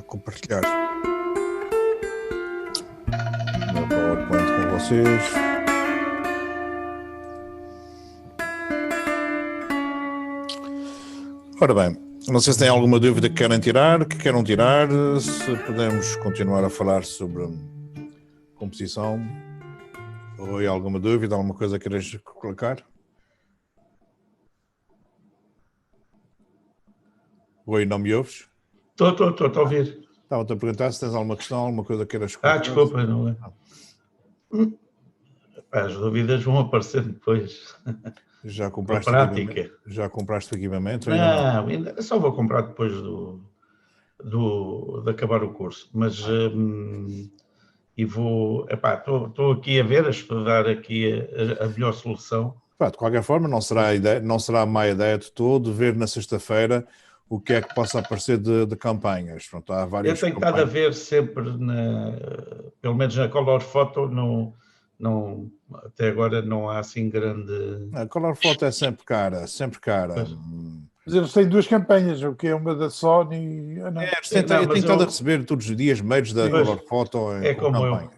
compartilhar o meu PowerPoint com vocês. Ora bem, não sei se têm alguma dúvida que querem tirar, se podemos continuar a falar sobre composição. Ou alguma dúvida, alguma coisa que queres colocar? Oi, não me ouves? Estou a ouvir. Estava-te a perguntar se tens alguma questão, alguma coisa que queiras colocar. Desculpa, não é? As dúvidas vão aparecer depois. Já compraste prática. Já compraste o equipamento? Não, ainda só vou comprar depois de acabar o curso. Mas e vou. Estou aqui a ver, a estudar aqui a melhor solução. De qualquer forma, não será má ideia de todo ver na sexta-feira o que é que possa aparecer de campanhas. Pronto, há várias. Eu tenho estado a ver sempre, pelo menos na Color Photo, não, até agora não há assim grande... A Color Photo é sempre cara. Mas eles têm duas campanhas, o que é uma da Sony... Eu tenho estado a receber todos os dias mails da Color Photo com campanhas.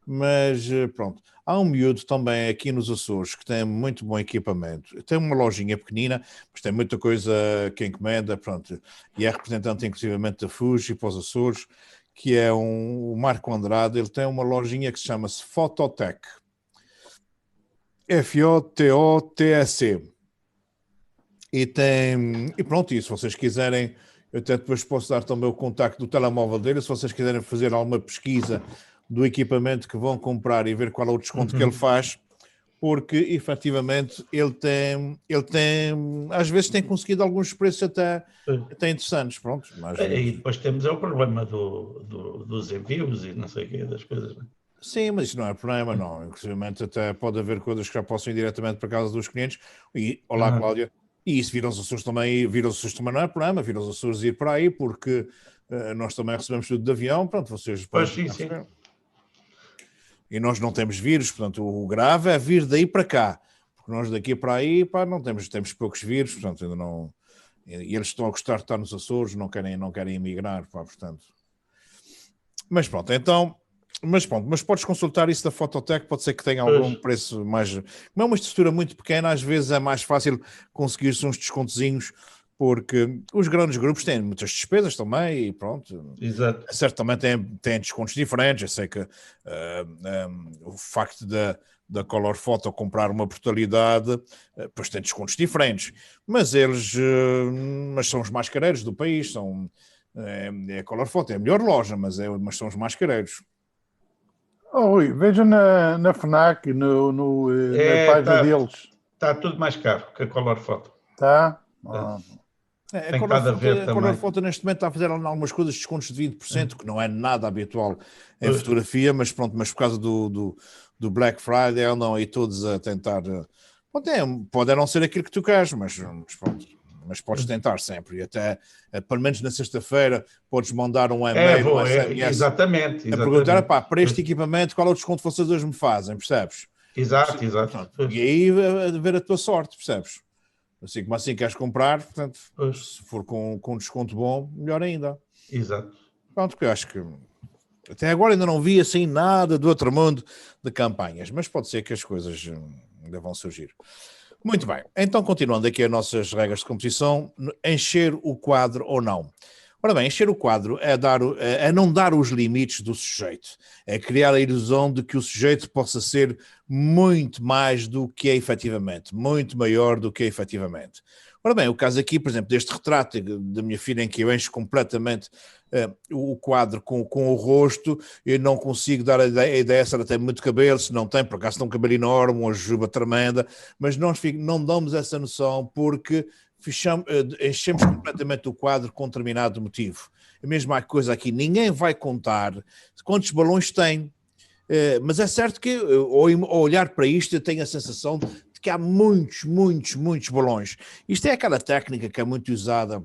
Mas pronto, há um miúdo também aqui nos Açores que tem muito bom equipamento. Tem uma lojinha pequenina, mas tem muita coisa que encomenda, pronto. E é representante inclusivamente da Fuji para os Açores, que é o Marco Andrade. Ele tem uma lojinha que se chama-se Phototec. F-O-T-O-T-E-C. E pronto, e se vocês quiserem, eu até depois posso dar também o contacto do telemóvel dele, se vocês quiserem fazer alguma pesquisa do equipamento que vão comprar e ver qual é o desconto que ele faz, porque efetivamente ele tem, às vezes tem conseguido alguns preços até interessantes, pronto. Mas, e depois temos o problema dos envios e não sei o que, das coisas, não é? Sim, mas isso não é problema, não. Inclusive até pode haver coisas que já possam ir diretamente para casa dos clientes. E, olá, Cláudia. E isso vir aos Açores também não é problema, vir aos Açores e ir para aí, porque nós também recebemos tudo de avião, pronto, vocês podem receber. E nós não temos vírus, portanto, o grave é vir daí para cá, porque nós daqui para aí, não temos poucos vírus, portanto, ainda não... E eles estão a gostar de estar nos Açores, não querem emigrar, portanto. Mas pronto, então... Mas podes consultar isso da Phototec, pode ser que tenha algum preço mais... Como é uma estrutura muito pequena, às vezes é mais fácil conseguir-se uns descontozinhos, porque os grandes grupos têm muitas despesas também e pronto. Exato. Certo, também têm descontos diferentes. Eu sei que o facto da Color Photo comprar uma portalidade, depois tem descontos diferentes. Mas eles são os mais careiros do país. A Color Photo é a melhor loja, mas são os mais careiros. Rui, veja na FNAC, na página deles. Está tudo mais caro que a Color Photo. Está? A Color Photo neste momento está a fazer algumas coisas, descontos de 20%, que não é nada habitual em fotografia, mas pronto, mas por causa do Black Friday andam aí todos a tentar. Pode não ser aquilo que tu queres, mas pronto. Mas podes tentar sempre, e até, pelo menos na sexta-feira, podes mandar um e-mail, um SMS, exatamente. A perguntar, para este equipamento, qual é o desconto que vocês hoje me fazem, percebes? Exato. E aí, ver a tua sorte, percebes? Assim como assim queres comprar, portanto, se for com desconto bom, melhor ainda. Exato. Pronto, porque eu acho que até agora ainda não vi assim nada do outro mundo de campanhas, mas pode ser que as coisas ainda vão surgir. Muito bem, então continuando aqui as nossas regras de composição, encher o quadro ou não. Ora bem, encher o quadro é não dar os limites do sujeito, é criar a ilusão de que o sujeito possa ser muito mais do que é efetivamente, muito maior do que é efetivamente. Ora bem, o caso aqui, por exemplo, deste retrato da minha filha em que eu encho completamente o quadro com o rosto, eu não consigo dar a ideia se ela tem muito cabelo, se não tem, por acaso tem um cabelo enorme, uma juba tremenda, mas não damos essa noção porque enchemos completamente o quadro com determinado motivo. A mesma coisa aqui, ninguém vai contar quantos balões tem, mas é certo que ao olhar para isto eu tenho a sensação de que há muitos balões. Isto é aquela técnica que é muito usada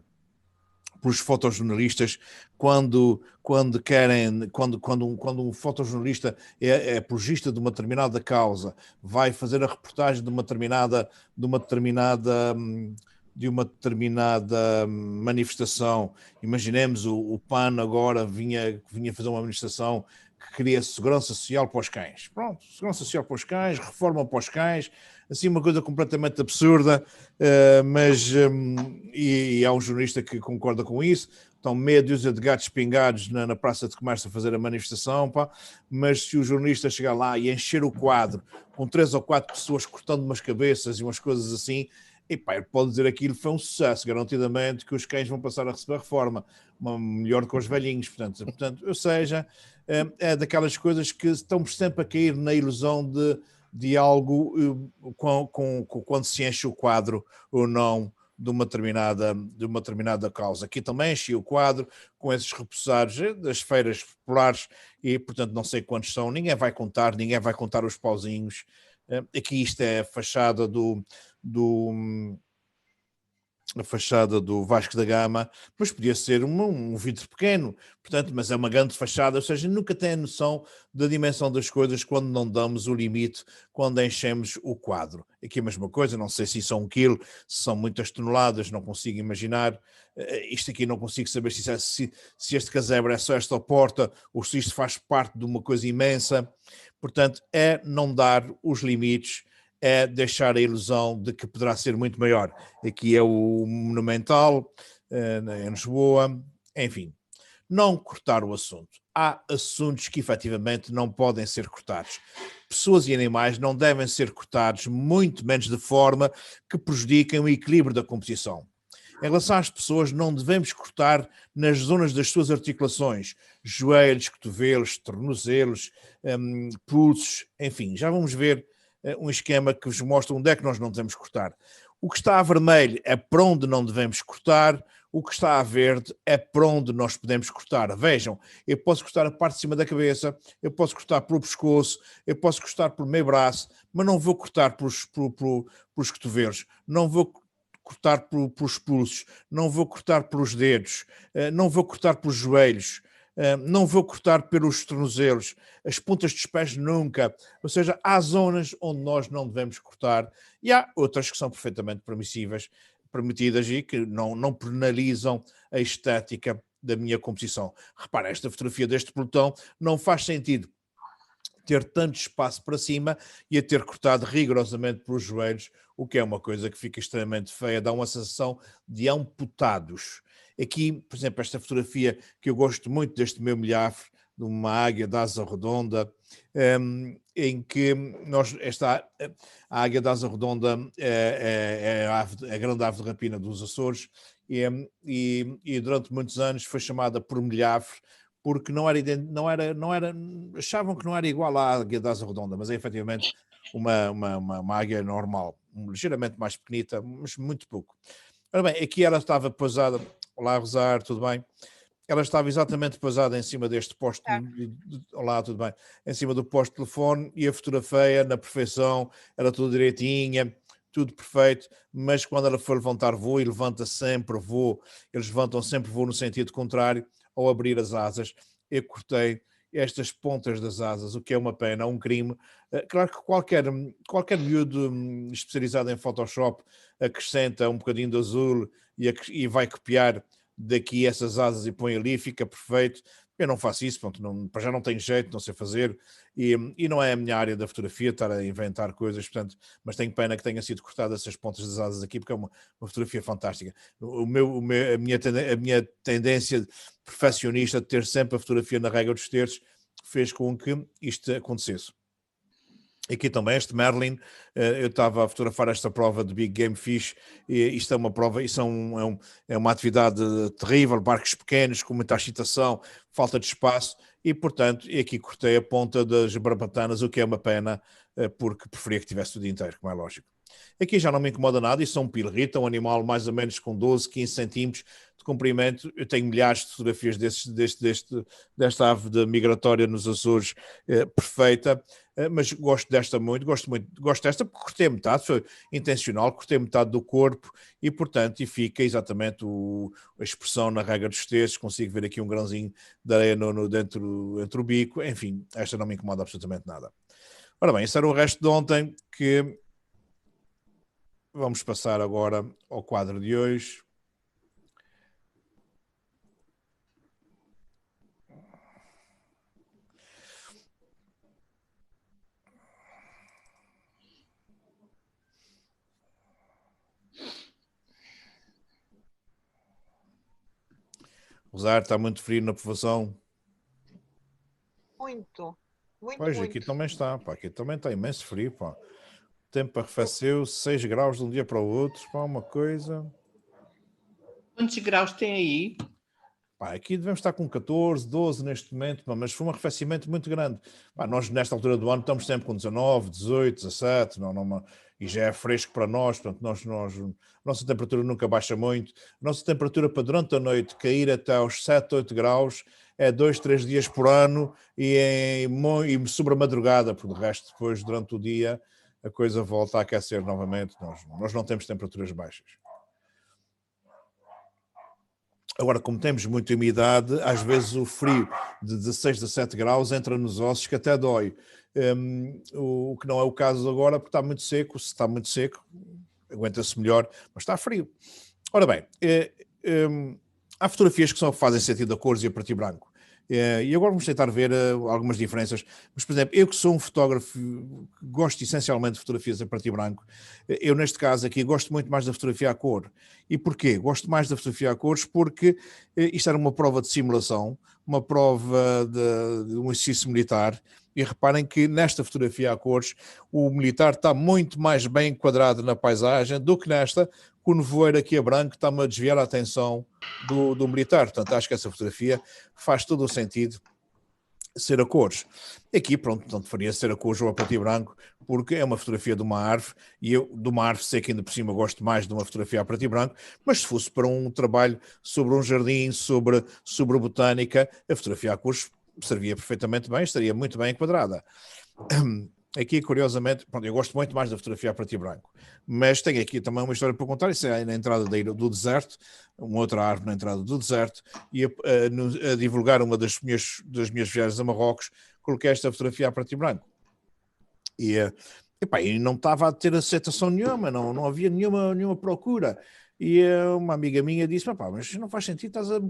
pelos fotojornalistas quando um fotojornalista é apologista de uma determinada causa, vai fazer a reportagem de uma determinada de uma determinada manifestação. Imaginemos o PAN agora vinha fazer uma manifestação que queria segurança social para os cães. Pronto, segurança social para os cães, reforma para os cães, assim uma coisa completamente absurda, e há um jornalista que concorda com isso. Estão meia dúzia de gatos pingados na Praça de Comércio a fazer a manifestação, pá. Mas se o jornalista chegar lá e encher o quadro com 3 ou 4 pessoas cortando umas cabeças e umas coisas assim, e pá, ele pode dizer aquilo foi um sucesso, garantidamente que os cães vão passar a receber reforma, melhor que os velhinhos, portanto, ou seja, é daquelas coisas que estamos sempre a cair na ilusão de algo quando se enche o quadro ou não de uma determinada causa. Aqui também enchi o quadro com esses repousados das feiras populares e, portanto, não sei quantos são, ninguém vai contar os pauzinhos. Aqui isto é a fachada a fachada do Vasco da Gama, mas podia ser um vidro pequeno, portanto, mas é uma grande fachada, ou seja, nunca tem a noção da dimensão das coisas quando não damos o limite, quando enchemos o quadro. Aqui a mesma coisa, não sei se são 1 quilo, se são muitas toneladas, não consigo imaginar. Isto aqui não consigo saber se este casebre é só esta porta ou se isto faz parte de uma coisa imensa. Portanto, é não dar os limites, é deixar a ilusão de que poderá ser muito maior. Aqui é o Monumental, em Lisboa, enfim. Não cortar o assunto. Há assuntos que efetivamente não podem ser cortados. Pessoas e animais não devem ser cortados, muito menos de forma que prejudiquem o equilíbrio da composição. Em relação às pessoas, não devemos cortar nas zonas das suas articulações, joelhos, cotovelos, tornozelos, pulsos, enfim. Já vamos ver um esquema que vos mostra onde é que nós não devemos cortar. O que está a vermelho é para onde não devemos cortar, o que está a verde é para onde nós podemos cortar. Vejam, eu posso cortar a parte de cima da cabeça, eu posso cortar pelo pescoço, eu posso cortar pelo meio braço, mas não vou cortar pelos cotovelos, não vou cortar pelos pulsos, não vou cortar pelos dedos, não vou cortar pelos joelhos, não vou cortar pelos tornozelos, as pontas dos pés nunca. Ou seja, há zonas onde nós não devemos cortar e há outras que são perfeitamente permitidas e que não penalizam a estética da minha composição. Repara, esta fotografia deste pelotão não faz sentido ter tanto espaço para cima e a ter cortado rigorosamente pelos joelhos, o que é uma coisa que fica extremamente feia, dá uma sensação de amputados. Aqui, por exemplo, esta fotografia que eu gosto muito deste meu milhafre, de uma águia de asa redonda, em que a águia de asa redonda é a grande ave de rapina dos Açores e durante muitos anos foi chamada por milhafre, porque achavam que não era igual à águia de asa redonda, mas é efetivamente uma águia normal, ligeiramente mais pequenita, mas muito pouco. Ora bem, aqui ela estava pousada. Olá, Rosar, tudo bem? Ela estava exatamente pousada em cima deste posto. Olá, tudo bem? Em cima do posto de telefone e a fotografia na perfeição, era tudo direitinha, tudo perfeito, mas quando ela for levantar voo, e levanta sempre voo, eles levantam sempre voo no sentido contrário, ao abrir as asas, eu cortei estas pontas das asas, o que é uma pena, um crime. Claro que qualquer miúdo especializado em Photoshop acrescenta um bocadinho de azul e vai copiar daqui essas asas e põe ali, fica perfeito. Eu não faço isso, pronto, para já não tenho jeito, não sei fazer, e não é a minha área da fotografia estar a inventar coisas, portanto, mas tenho pena que tenha sido cortada essas pontas das asas aqui, porque é uma fotografia fantástica. A minha tendência perfeccionista de ter sempre a fotografia na regra dos terços fez com que isto acontecesse. Aqui também este Merlin, eu estava a fotografar esta prova de Big Game Fish, e isto é uma prova, isso é uma atividade terrível, barcos pequenos, com muita agitação, falta de espaço, e portanto, aqui cortei a ponta das barbatanas, o que é uma pena, porque preferia que tivesse o dia inteiro, como é lógico. Aqui já não me incomoda nada, isso é um pilrita, um animal mais ou menos com 12, 15 centímetros de comprimento. Eu tenho milhares de fotografias desta ave migratória nos Açores, perfeita, mas gosto desta muito, gosto desta porque cortei metade, foi intencional, cortei metade do corpo e, portanto, fica exatamente a expressão na regra dos terços, consigo ver aqui um grãozinho de areia entre o bico, enfim, esta não me incomoda absolutamente nada. Ora bem, isso era o resto de ontem que vamos passar agora ao quadro de hoje. Rosário, está muito frio na povoação. Muito, muito, Pois, muito. aqui também está, pá, aqui também está imenso frio, pá. O tempo arrefeceu, 6 graus de um dia para o outro, pá, uma coisa. Quantos graus tem aí? Pá, aqui devemos estar com 14, 12 neste momento, pá, mas foi um arrefecimento muito grande. Pá, nós, nesta altura do ano, estamos sempre com 19, 18, 17, e já é fresco para nós, portanto, a nossa temperatura nunca baixa muito. A nossa temperatura para durante a noite cair até aos 7, 8 graus é 2, 3 dias por ano e sobre a madrugada, por de resto, depois, durante o dia, a coisa volta a aquecer novamente. Nós não temos temperaturas baixas. Agora, como temos muita umidade, às vezes o frio de 16, 17 graus entra nos ossos que até dói. O que não é o caso agora, porque está muito seco. Se está muito seco, aguenta-se melhor, mas está frio. Ora bem, há fotografias que fazem sentido a cores e a preto e branco. E agora vamos tentar ver algumas diferenças. Mas, por exemplo, eu que sou um fotógrafo que gosto essencialmente de fotografias a preto e branco, eu neste caso aqui gosto muito mais da fotografia à cor. E porquê? Gosto mais da fotografia a cores porque isto era uma prova de simulação, uma prova de um exercício militar. E reparem que nesta fotografia a cores o militar está muito mais bem enquadrado na paisagem do que nesta, que o nevoeiro aqui a branco está-me a desviar a atenção do militar. Portanto, acho que essa fotografia faz todo o sentido ser a cores. Aqui, pronto, portanto, faria ser a cores ou a preto e branco, porque é uma fotografia de uma árvore, e eu, de uma árvore, sei que ainda por cima gosto mais de uma fotografia a preto e branco, mas se fosse para um trabalho sobre um jardim, sobre botânica, a fotografia a cores servia perfeitamente bem, estaria muito bem enquadrada. Aqui, curiosamente, pronto, eu gosto muito mais da fotografia a preto e branco, mas tenho aqui também uma história para contar. Isso é na entrada do deserto, uma outra árvore na entrada do deserto, e a divulgar uma das minhas viagens a Marrocos, coloquei esta fotografia a preto e branco. E não estava a ter aceitação nenhuma, não havia nenhuma procura. E uma amiga minha disse, mas não faz sentido, estás a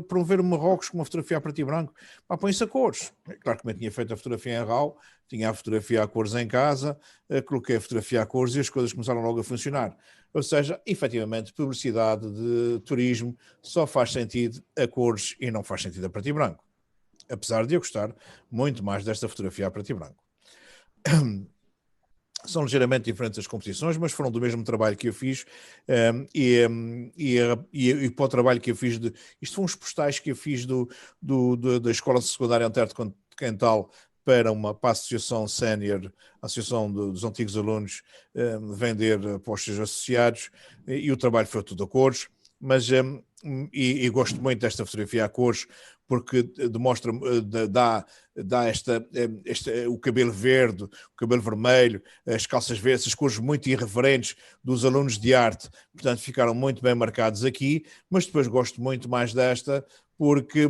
promover o Marrocos com uma fotografia a preto e branco, põe-se a cores. Claro que eu tinha feito a fotografia em RAW, tinha a fotografia a cores em casa, coloquei a fotografia a cores e as coisas começaram logo a funcionar. Ou seja, efetivamente, publicidade de turismo só faz sentido a cores e não faz sentido a preto e branco. Apesar de eu gostar muito mais desta fotografia a preto e branco. São ligeiramente diferentes as composições, mas foram do mesmo trabalho que eu fiz, e para o trabalho que eu fiz, isto foram uns postais que eu fiz da Escola Secundária Antero de Quental para a Associação Sénior, a Associação dos Antigos Alunos, vender para os seus associados, e o trabalho foi tudo a cores, mas e gosto muito desta fotografia a cores, porque demonstra, dá o cabelo verde, o cabelo vermelho, as calças verdes, as cores muito irreverentes dos alunos de arte, portanto ficaram muito bem marcados aqui, mas depois gosto muito mais desta, porque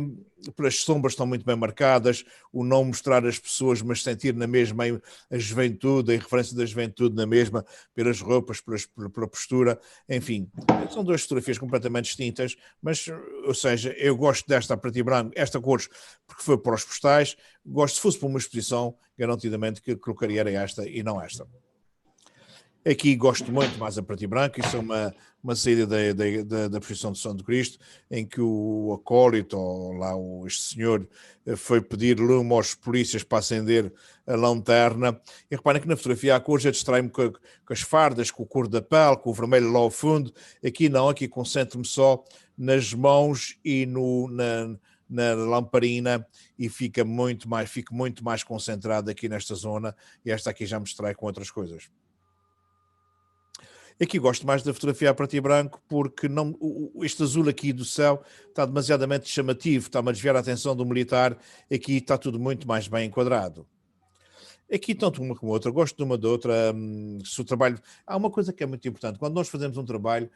as sombras estão muito bem marcadas, o não mostrar as pessoas, mas sentir na mesma a juventude, a referência da juventude na mesma, pelas roupas, pela postura, enfim, são duas fotografias completamente distintas, mas, ou seja, eu gosto desta a preto e branco, esta cores, porque foi para os postais, gosto, se fosse para uma exposição, garantidamente que colocaria era esta e não esta. Aqui gosto muito mais a preto e branco, isso é uma saída da procissão de São de Cristo, em que o acólito, ou lá este senhor, foi pedir lume aos polícias para acender a lanterna. E reparem que na fotografia a cor já distrai-me com as fardas, com o cor da pele, com o vermelho lá ao fundo. Aqui não, aqui concentro-me só nas mãos e na lamparina, e fico muito mais concentrado aqui nesta zona, e esta aqui já me distrai com outras coisas. Aqui gosto mais da fotografia a preto e branco, porque este azul aqui do céu está demasiadamente chamativo, está-me a desviar a atenção do militar. Aqui está tudo muito mais bem enquadrado. Aqui, tanto uma como outra, gosto de uma da outra. Se o trabalho... Há uma coisa que é muito importante. Quando nós fazemos um trabalho,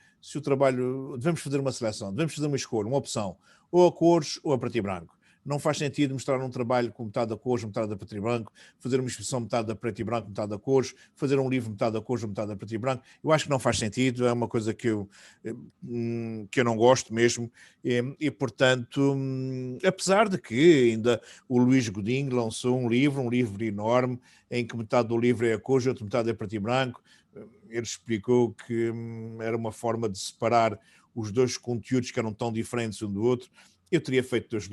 devemos fazer uma seleção, devemos fazer uma escolha, uma opção, ou a cores ou a preto e branco. Não faz sentido mostrar um trabalho com metade a cores, metade a preto e branco, fazer uma exposição metade a preto e branco, metade a cores, fazer um livro metade a cores, metade a preto e branco. Eu acho que não faz sentido, é uma coisa que eu não gosto mesmo, e portanto, apesar de que ainda o Luís Godinho lançou um livro enorme, em que metade do livro é a cores, outra metade é preto e branco. Ele explicou que era uma forma de separar os dois conteúdos que eram tão diferentes um do outro. Eu teria feito 2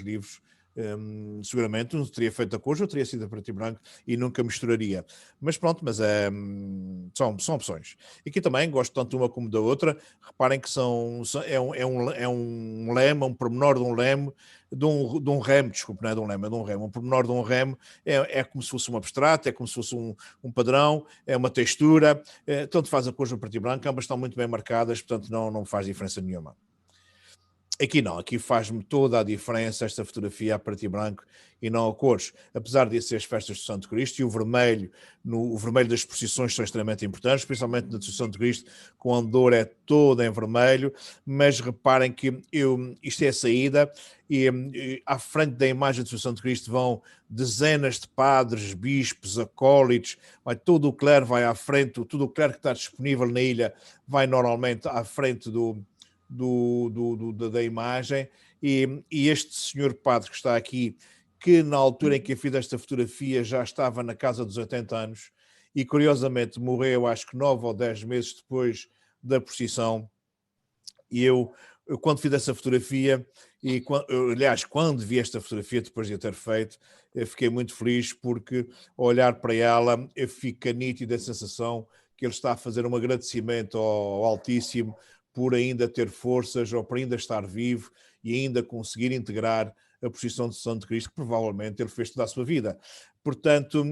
livros, seguramente, um teria feito a cores, outro teria sido a preto e branco e nunca misturaria. Mas pronto, mas são opções. E aqui também gosto tanto de uma como da outra. Reparem que é um lema, um pormenor de um leme, de um remo, desculpe, não é de um lema, é de um remo. Um pormenor de um remo é como se fosse um abstrato, é como se fosse um padrão, é uma textura. Tanto faz a cores no preto e branco, ambas estão muito bem marcadas, portanto não faz diferença nenhuma. Aqui não, aqui faz-me toda a diferença esta fotografia a preto e branco e não a cores. Apesar de ser as festas do Santo Cristo, e o vermelho das procissões são extremamente importantes, principalmente na do Santo Cristo, com a Andor é toda em vermelho, mas reparem que isto é a saída, e à frente da imagem do Santo Cristo vão dezenas de padres, bispos, acólitos, todo o clero vai à frente, tudo o clero que está disponível na ilha vai normalmente à frente da imagem, e este senhor padre que está aqui, que na altura em que eu fiz esta fotografia já estava na casa dos 80 anos e curiosamente morreu acho que 9 ou 10 meses depois da procissão. E eu quando fiz essa fotografia, quando vi esta fotografia depois de a ter feito, eu fiquei muito feliz, porque ao olhar para ela fica nítida a sensação que ele está a fazer um agradecimento ao Altíssimo por ainda ter forças, ou por ainda estar vivo e ainda conseguir integrar a procissão de Santo Cristo, que provavelmente ele fez toda a sua vida. Portanto,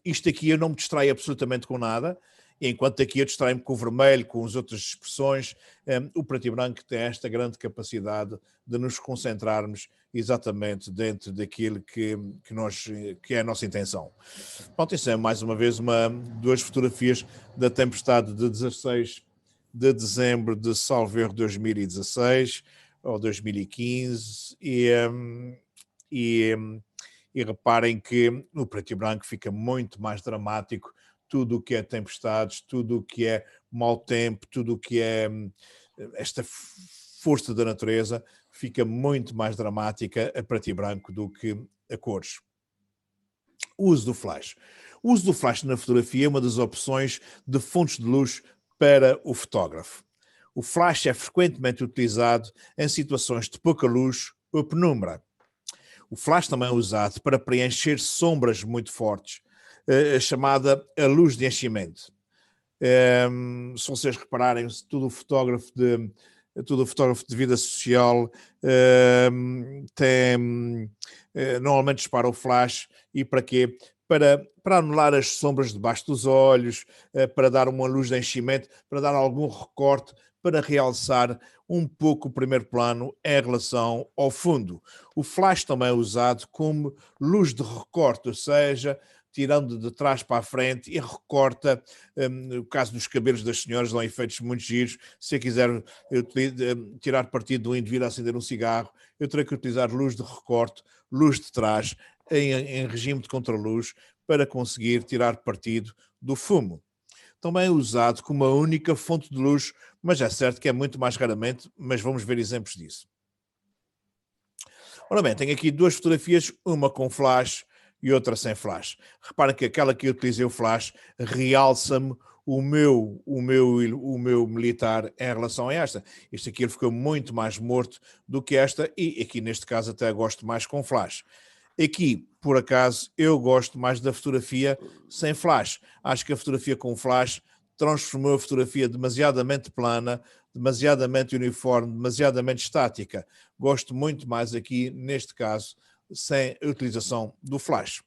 isto aqui eu não me distraio absolutamente com nada, enquanto aqui eu distraio-me com o vermelho, com as outras expressões. O preto e branco tem esta grande capacidade de nos concentrarmos exatamente dentro daquilo que é a nossa intenção. Pronto, isso é mais uma vez 2 fotografias da tempestade de 16 de dezembro de salvo erro 2016 ou 2015, e reparem que no preto e branco fica muito mais dramático tudo o que é tempestades, tudo o que é mau tempo, tudo o que é esta força da natureza, fica muito mais dramática a preto e branco do que a cores. O uso do flash. O uso do flash na fotografia é uma das opções de fontes de luz para o fotógrafo. O flash é frequentemente utilizado em situações de pouca luz ou penumbra. O flash também é usado para preencher sombras muito fortes, chamada a luz de enchimento. Se vocês repararem, todo o fotógrafo de vida social normalmente dispara o flash. E para quê? Para anular as sombras debaixo dos olhos, para dar uma luz de enchimento, para dar algum recorte, para realçar um pouco o primeiro plano em relação ao fundo. O flash também é usado como luz de recorte, ou seja, tirando de trás para a frente e recorta, no caso dos cabelos das senhoras, dão efeitos muito giros. Se eu quiser tirar partido do indivíduo a acender um cigarro, eu terei que utilizar luz de recorte, luz de trás, em regime de contraluz, para conseguir tirar partido do fumo. Também é usado como uma única fonte de luz, mas é certo que é muito mais raramente, mas vamos ver exemplos disso. Ora bem, tenho aqui 2 fotografias, uma com flash e outra sem flash. Reparem que aquela que eu utilizei o flash realça-me o meu militar em relação a esta. Este aqui ele ficou muito mais morto do que esta, e aqui neste caso até gosto mais com flash. Aqui, por acaso, eu gosto mais da fotografia sem flash. Acho que a fotografia com flash transformou a fotografia demasiadamente plana, demasiadamente uniforme, demasiadamente estática. Gosto muito mais aqui, neste caso, sem a utilização do flash.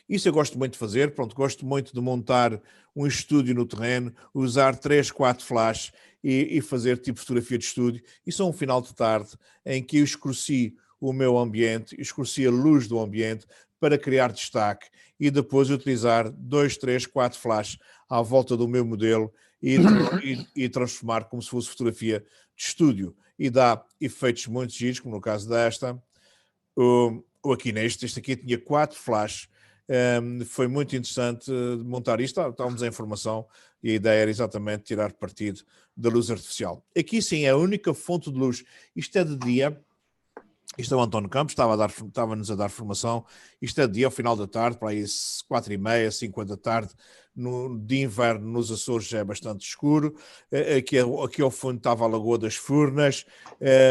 Isso eu gosto muito de fazer. Pronto, gosto muito de montar um estúdio no terreno, usar 3, 4 flash e fazer tipo fotografia de estúdio. Isso é um final de tarde em que eu escureci o meu ambiente, escureci a luz do ambiente para criar destaque, e depois utilizar 2, 3, 4 flash à volta do meu modelo, e transformar como se fosse fotografia de estúdio. E dá efeitos muito giros, como no caso desta. Ou aqui este aqui tinha 4 flashes. Foi muito interessante montar isto. Estávamos em informação e a ideia era exatamente tirar partido da luz artificial. Aqui sim é a única fonte de luz. Isto é de dia. Isto é o António Campos, estava-nos a dar formação. Isto é de dia, ao final da tarde, para aí 4h30, 5 da tarde, de inverno nos Açores já é bastante escuro. Aqui ao fundo estava a Lagoa das Furnas,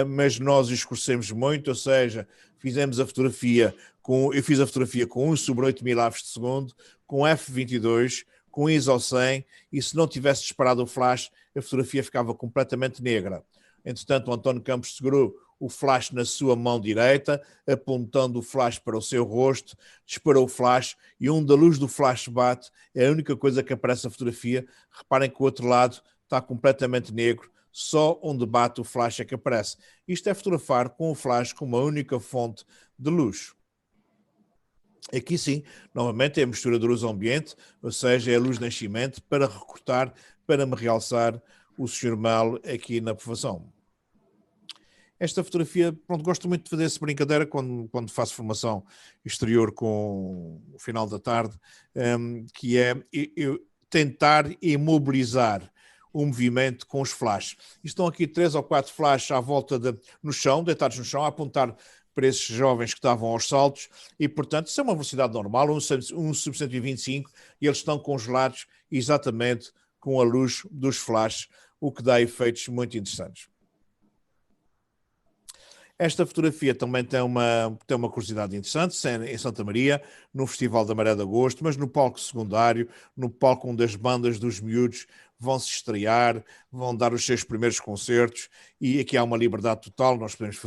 mas nós escurecemos muito, ou seja, fizemos a fotografia eu fiz a fotografia com 1/8000 aves de segundo, com f22, com ISO 100, e se não tivesse disparado o flash, a fotografia ficava completamente negra. Entretanto, o António Campos segurou o flash na sua mão direita, apontando o flash para o seu rosto, disparou o flash e onde a luz do flash bate é a única coisa que aparece na fotografia. Reparem que o outro lado está completamente negro, só onde bate o flash é que aparece. Isto é fotografar com o flash como a única fonte de luz. Aqui sim, novamente é a mistura de luz ambiente, ou seja, é a luz de nascimento para recortar, para me realçar o Sr. Mal aqui na aprovação. Esta fotografia, pronto, gosto muito de fazer essa brincadeira quando faço formação exterior com o final da tarde, que é tentar imobilizar o movimento com os flashes. Estão aqui 3 ou 4 flashes à volta no chão, deitados no chão, a apontar para esses jovens que estavam aos saltos e, portanto, isso é uma velocidade normal, um sub 125, e eles estão congelados exatamente com a luz dos flashes, o que dá efeitos muito interessantes. Esta fotografia também tem uma curiosidade interessante, em Santa Maria, no Festival da Maré de Agosto, mas no palco secundário, no palco onde as bandas dos miúdos vão se estrear, vão dar os seus primeiros concertos, e aqui há uma liberdade total, nós podemos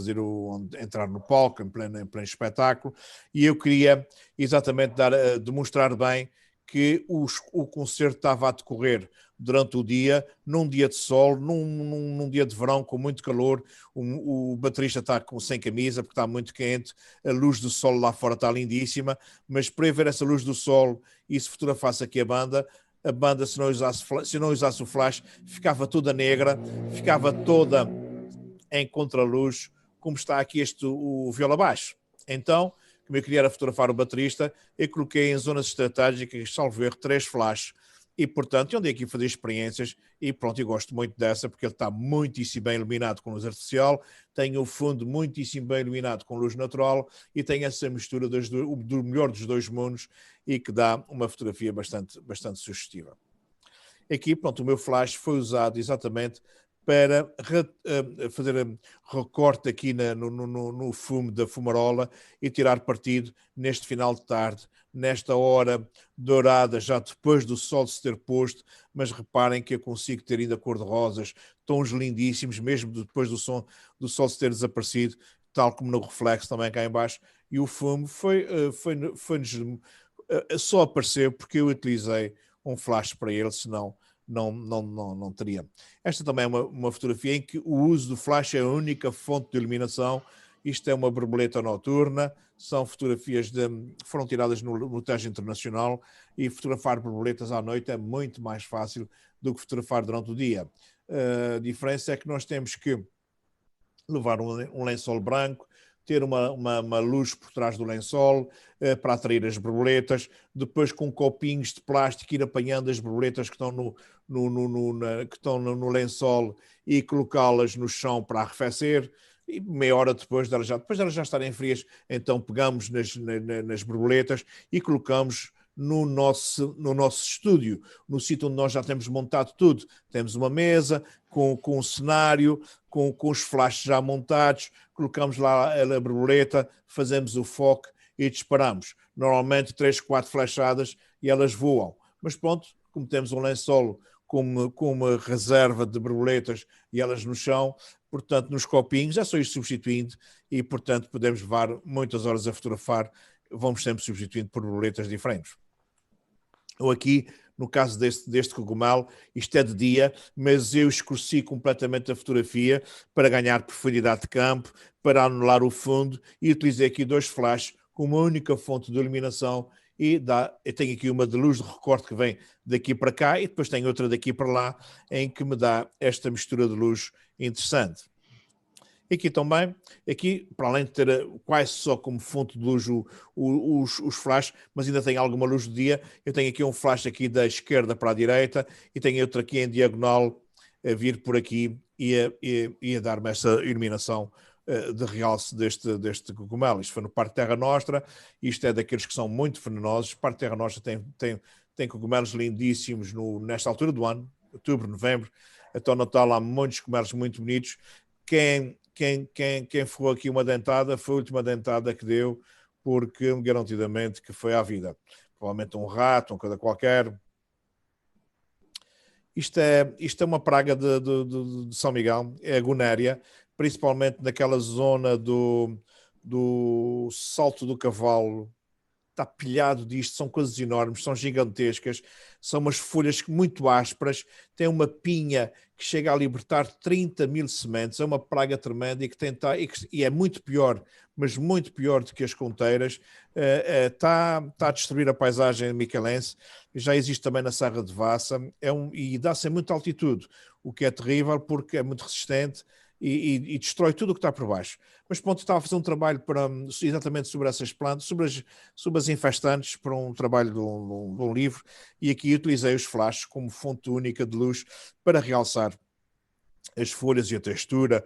entrar no palco em pleno espetáculo, e eu queria exatamente demonstrar bem que o concerto estava a decorrer durante o dia, num dia de sol, num dia de verão com muito calor. O baterista está sem camisa porque está muito quente, a luz do sol lá fora está lindíssima, mas para ver essa luz do sol e se fotografasse aqui a banda, se não usasse o flash, ficava toda negra, ficava toda em contraluz, como está aqui o viola baixo. Então, como eu queria fotografar o baterista, eu coloquei em zonas estratégicas, salvo erro, 3 flashes. E, portanto, eu andei aqui a fazer experiências e, pronto, eu gosto muito dessa porque ele está muitíssimo bem iluminado com luz artificial, tem o fundo muitíssimo bem iluminado com luz natural e tem essa mistura do melhor dos dois mundos e que dá uma fotografia bastante sugestiva. Aqui, pronto, o meu flash foi usado exatamente para fazer recorte aqui no fumo da fumarola e tirar partido neste final de tarde, nesta hora dourada, já depois do sol se ter posto, mas reparem que eu consigo ter ainda cor-de-rosas, tons lindíssimos, mesmo depois do sol se ter desaparecido, tal como no reflexo também cá em baixo, e o fumo só apareceu porque eu utilizei um flash para ele, senão não teria. Esta também é uma fotografia em que o uso do flash é a única fonte de iluminação. Isto é uma borboleta noturna, são fotografias foram tiradas no Tejo Internacional, e fotografar borboletas à noite é muito mais fácil do que fotografar durante o dia. A diferença é que nós temos que levar um lençol branco, ter uma luz por trás do lençol para atrair as borboletas, depois com copinhos de plástico ir apanhando as borboletas que estão no lençol e colocá-las no chão para arrefecer, e meia hora depois delas já estarem frias, então pegamos nas borboletas e colocamos no nosso estúdio, no sítio onde nós já temos montado tudo. Temos uma mesa com um cenário, com os flashes já montados, colocamos lá a borboleta, fazemos o foco e disparamos. Normalmente 3, 4 flechadas e elas voam. Mas pronto, como temos um lençol com uma reserva de borboletas e elas no chão, portanto nos copinhos, é só ir substituindo e, portanto, podemos levar muitas horas a fotografar, vamos sempre substituindo por borboletas diferentes. Ou aqui, no caso deste cogumelo, isto é de dia, mas eu escureci completamente a fotografia para ganhar profundidade de campo, para anular o fundo, e utilizei aqui 2 flashes com uma única fonte de iluminação e eu tenho aqui uma de luz de recorte que vem daqui para cá e depois tenho outra daqui para lá em que me dá esta mistura de luz interessante. Aqui também, aqui, para além de ter quase só como fonte de luz os flashes, mas ainda tem alguma luz do dia, eu tenho aqui um flash aqui da esquerda para a direita e tenho outro aqui em diagonal a vir por aqui e a dar-me essa iluminação de realce deste cogumelo. Isto foi no Parque Terra Nostra, isto é daqueles que são muito venenosos. O Parque Terra Nostra tem cogumelos lindíssimos nesta altura do ano, outubro, novembro, até o Natal há muitos cogumelos muito bonitos. Quem foi aqui uma dentada foi a última dentada que deu, porque garantidamente que foi à vida. Provavelmente um rato, uma coisa qualquer. Isto é uma praga de São Miguel, é a gonéria, principalmente naquela zona do Salto do Cavalo. Está pilhado disto, são coisas enormes, são gigantescas, são umas folhas muito ásperas, tem uma pinha que chega a libertar 30.000 sementes, é uma praga tremenda e é muito pior, mas muito pior do que as conteiras. Está a destruir a paisagem micalense, já existe também na Serra de Vassa, e dá-se a muita altitude, o que é terrível porque é muito resistente e destrói tudo o que está por baixo. Mas pronto, estava a fazer um trabalho exatamente sobre essas plantas, sobre as infestantes, para um trabalho de um livro, e aqui utilizei os flashes como fonte única de luz para realçar as folhas e a textura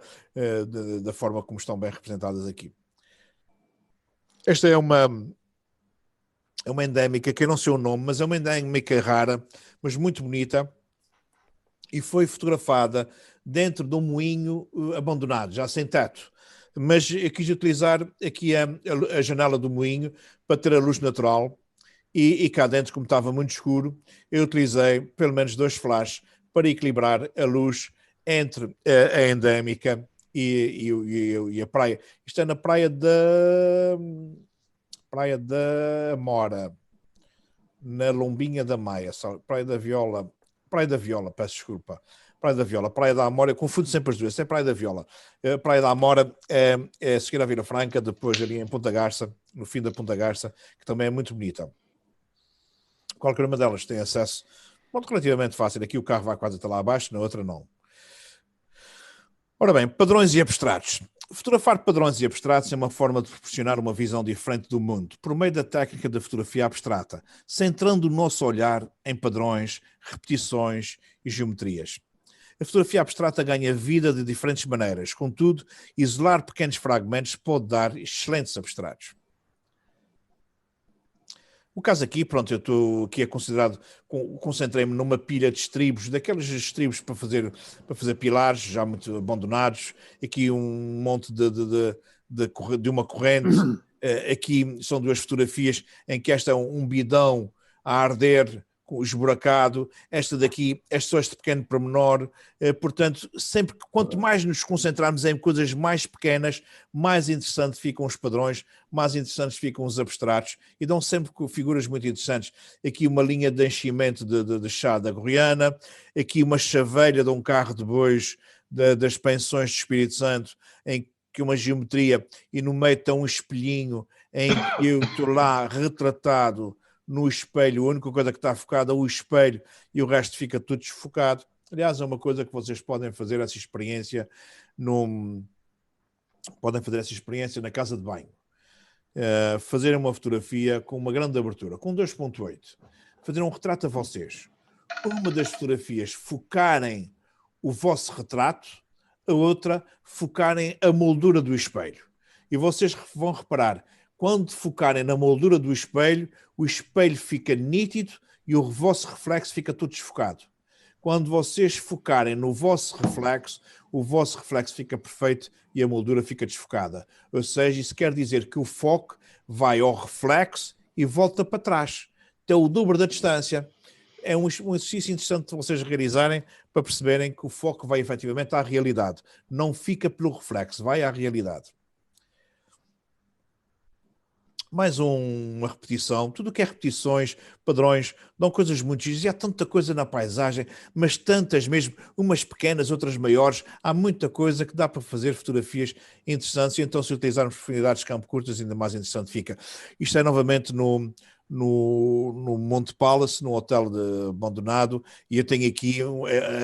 da forma como estão bem representadas aqui. Esta é uma endémica, que eu não sei o nome, mas é uma endémica rara, mas muito bonita, e foi fotografada dentro de um moinho abandonado, já sem teto. Mas eu quis utilizar aqui a janela do moinho para ter a luz natural e cá dentro, como estava muito escuro, eu utilizei pelo menos 2 flashes para equilibrar a luz entre a endémica e a praia. Isto é na praia da Mora, na Lombinha da Maia, Praia da Viola, peço desculpa. Praia da Viola, Praia da Amora, eu confundo sempre as duas, é Praia da Viola. Praia da Amora é a seguir a Vila Franca, depois ali em Ponta Garça, no fim da Ponta Garça, que também é muito bonita. Qualquer uma delas tem acesso relativamente fácil. Aqui o carro vai quase até lá abaixo, na outra não. Ora bem, padrões e abstratos. Fotografar padrões e abstratos é uma forma de proporcionar uma visão diferente do mundo, por meio da técnica da fotografia abstrata, centrando o nosso olhar em padrões, repetições e geometrias. A fotografia abstrata ganha vida de diferentes maneiras, contudo, isolar pequenos fragmentos pode dar excelentes abstratos. O caso aqui, pronto, eu estou aqui concentrei-me numa pilha de estribos, daqueles estribos para fazer pilares, já muito abandonados, aqui um monte de uma corrente, aqui são 2 fotografias em que esta é um bidão a arder, esburacado, esta daqui é só este pequeno pormenor, portanto, sempre que quanto mais nos concentrarmos em coisas mais pequenas, mais interessantes ficam os padrões, mais interessantes ficam os abstratos, e dão sempre figuras muito interessantes. Aqui uma linha de enchimento de chá da Guiana, aqui uma chaveira de um carro de bois das pensões do Espírito Santo, em que uma geometria, e no meio está um espelhinho em que eu estou lá retratado no espelho, a única coisa que está focada é o espelho e o resto fica tudo desfocado. Aliás, é uma coisa que vocês podem fazer essa experiência na casa de banho. Fazer uma fotografia com uma grande abertura, com 2.8. Fazer um retrato a vocês. Uma das fotografias focarem o vosso retrato, a outra focarem a moldura do espelho. E vocês vão reparar, quando focarem na moldura do espelho, o espelho fica nítido e o vosso reflexo fica todo desfocado. Quando vocês focarem no vosso reflexo, o vosso reflexo fica perfeito e a moldura fica desfocada. Ou seja, isso quer dizer que o foco vai ao reflexo e volta para trás. Tem o dobro da distância. É um exercício interessante de vocês realizarem para perceberem que o foco vai efetivamente à realidade. Não fica pelo reflexo, vai à realidade. Mais uma repetição, tudo o que é repetições, padrões, dão coisas muito giras, e há tanta coisa na paisagem, mas tantas mesmo, umas pequenas, outras maiores, há muita coisa que dá para fazer fotografias interessantes, e então se utilizarmos profundidades de campo curtas, ainda mais interessante fica. Isto é novamente no no Monte Palace, no hotel abandonado, e eu tenho aqui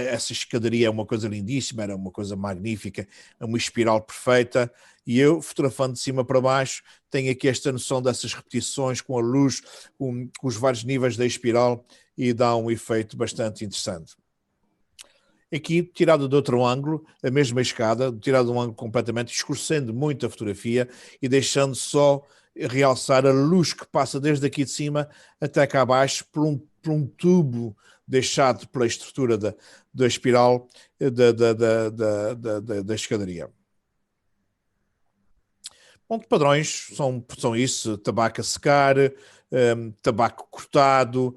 essa escadaria, é uma coisa lindíssima, era uma coisa magnífica, é uma espiral perfeita, e eu, fotografando de cima para baixo, tenho aqui esta noção dessas repetições com a luz, com os vários níveis da espiral, e dá um efeito bastante interessante. Aqui, tirado de outro ângulo, a mesma escada, tirado de um ângulo completamente, escurecendo muito a fotografia e deixando só realçar a luz que passa desde aqui de cima até cá abaixo por um tubo deixado pela estrutura da espiral da escadaria. Bom, de padrões são isso: tabaco a secar, tabaco cortado,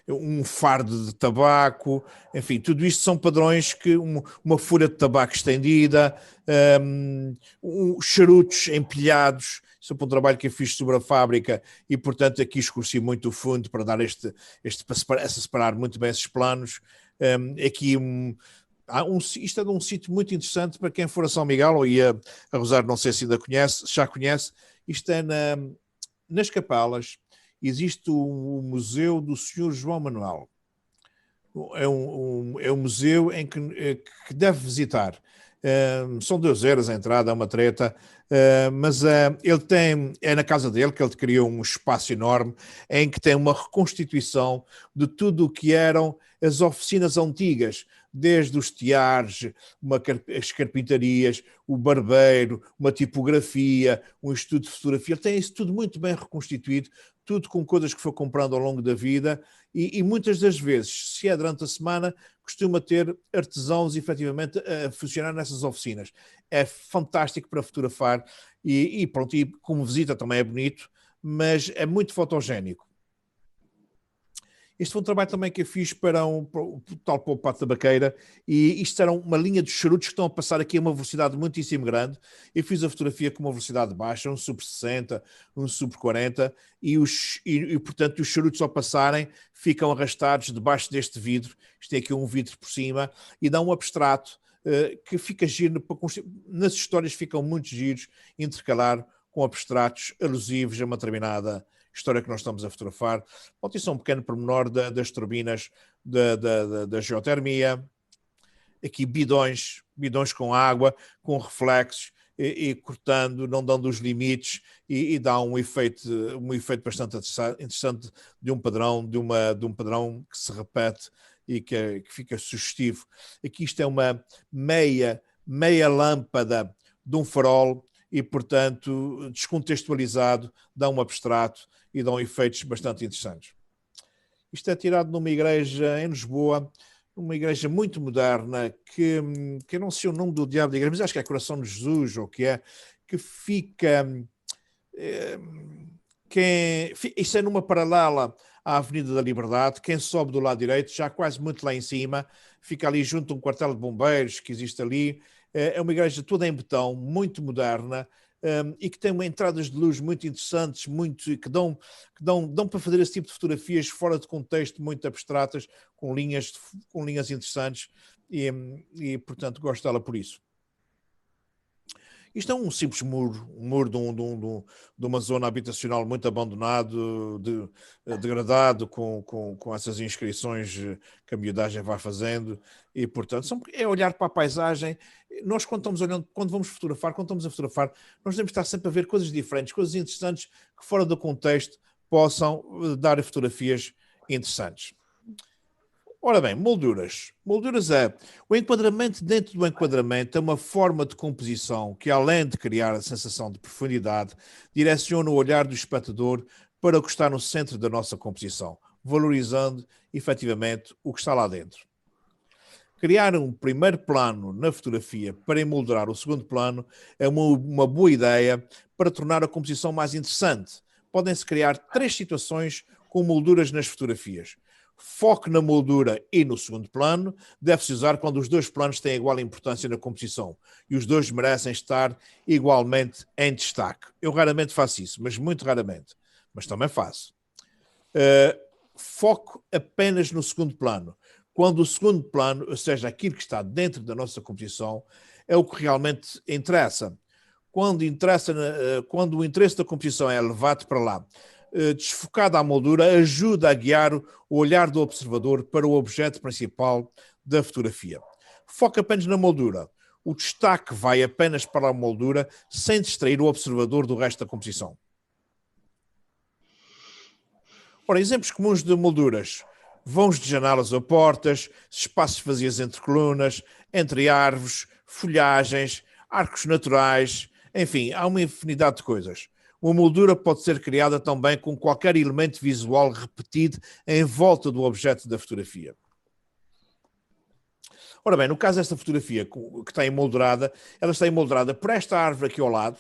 um fardo de tabaco, enfim, tudo isto são padrões que uma folha de tabaco estendida, charutos empilhados. Isso é um trabalho que eu fiz sobre a fábrica e, portanto, aqui escureci muito o fundo para dar para separar muito bem esses planos. Aqui isto é de um sítio muito interessante para quem for a São Miguel, ou ia a Rosário, não sei se ainda já conhece. Isto é nas Capelas, existe o Museu do Senhor João Manuel. É um museu em que deve visitar. São 2 euros a entrada, é uma treta, mas ele é na casa dele que ele criou um espaço enorme em que tem uma reconstituição de tudo o que eram as oficinas antigas, desde os teares, as carpintarias, o barbeiro, uma tipografia, um estudo de fotografia. Ele tem isso tudo muito bem reconstituído, tudo com coisas que foi comprando ao longo da vida e muitas das vezes, se é durante a semana, costuma ter artesãos efetivamente a funcionar nessas oficinas. É fantástico para fotografar e pronto, e como visita também é bonito, mas é muito fotogénico. Este foi um trabalho também que eu fiz para o Pato da Baqueira, e isto era uma linha de charutos que estão a passar aqui a uma velocidade muitíssimo grande. Eu fiz a fotografia com uma velocidade baixa, um sub 60, um sub 40, e portanto os charutos ao passarem ficam arrastados debaixo deste vidro. Isto tem aqui um vidro por cima e dá um abstrato que fica giro. Nas histórias ficam muito giros, intercalar com abstratos alusivos a uma determinada história que nós estamos a fotografar. Pode ser um pequeno pormenor das turbinas da geotermia. Aqui bidões com água, com reflexos, e cortando, não dando os limites, e dá um efeito bastante interessante de um padrão que se repete e que fica sugestivo. Aqui isto é uma meia lâmpada de um farol, e, portanto, descontextualizado, dá um abstrato e dão efeitos bastante interessantes. Isto é tirado numa igreja em Lisboa, uma igreja muito moderna, que eu não sei o nome do diabo da igreja, mas acho que é Coração de Jesus, ou o que é, que fica... Isto é numa paralela à Avenida da Liberdade. Quem sobe do lado direito, já quase muito lá em cima, fica ali junto a um quartel de bombeiros que existe ali. É uma igreja toda em betão, muito moderna, e que tem entradas de luz muito interessantes, que dão para fazer esse tipo de fotografias fora de contexto, muito abstratas, com linhas interessantes, e portanto gosto dela por isso. Isto é um simples muro de uma zona habitacional muito abandonado, degradado, com essas inscrições que a miudagem vai fazendo, e portanto é olhar para a paisagem. Nós quando vamos fotografar, quando estamos a fotografar, nós devemos estar sempre a ver coisas diferentes, coisas interessantes que fora do contexto possam dar fotografias interessantes. Ora bem, molduras. Molduras é o enquadramento dentro do enquadramento, é uma forma de composição que, além de criar a sensação de profundidade, direciona o olhar do espectador para o que está no centro da nossa composição, valorizando, efetivamente, o que está lá dentro. Criar um primeiro plano na fotografia para emoldurar o segundo plano é uma boa ideia para tornar a composição mais interessante. Podem-se criar 3 situações com molduras nas fotografias. Foco na moldura e no segundo plano deve-se usar quando os 2 planos têm igual importância na composição e os 2 merecem estar igualmente em destaque. Eu raramente faço isso, mas muito raramente. Mas também faço. Foco apenas no segundo plano. Quando o segundo plano, ou seja, aquilo que está dentro da nossa composição, é o que realmente interessa. Quando o interesse da composição é levado para lá, desfocada à moldura ajuda a guiar o olhar do observador para o objeto principal da fotografia. Foca apenas na moldura. O destaque vai apenas para a moldura, sem distrair o observador do resto da composição. Ora, exemplos comuns de molduras: vãos de janelas ou portas, espaços vazios entre colunas, entre árvores, folhagens, arcos naturais, enfim, há uma infinidade de coisas. Uma moldura pode ser criada também com qualquer elemento visual repetido em volta do objeto da fotografia. Ora bem, no caso desta fotografia que está emoldurada, ela está emoldurada por esta árvore aqui ao lado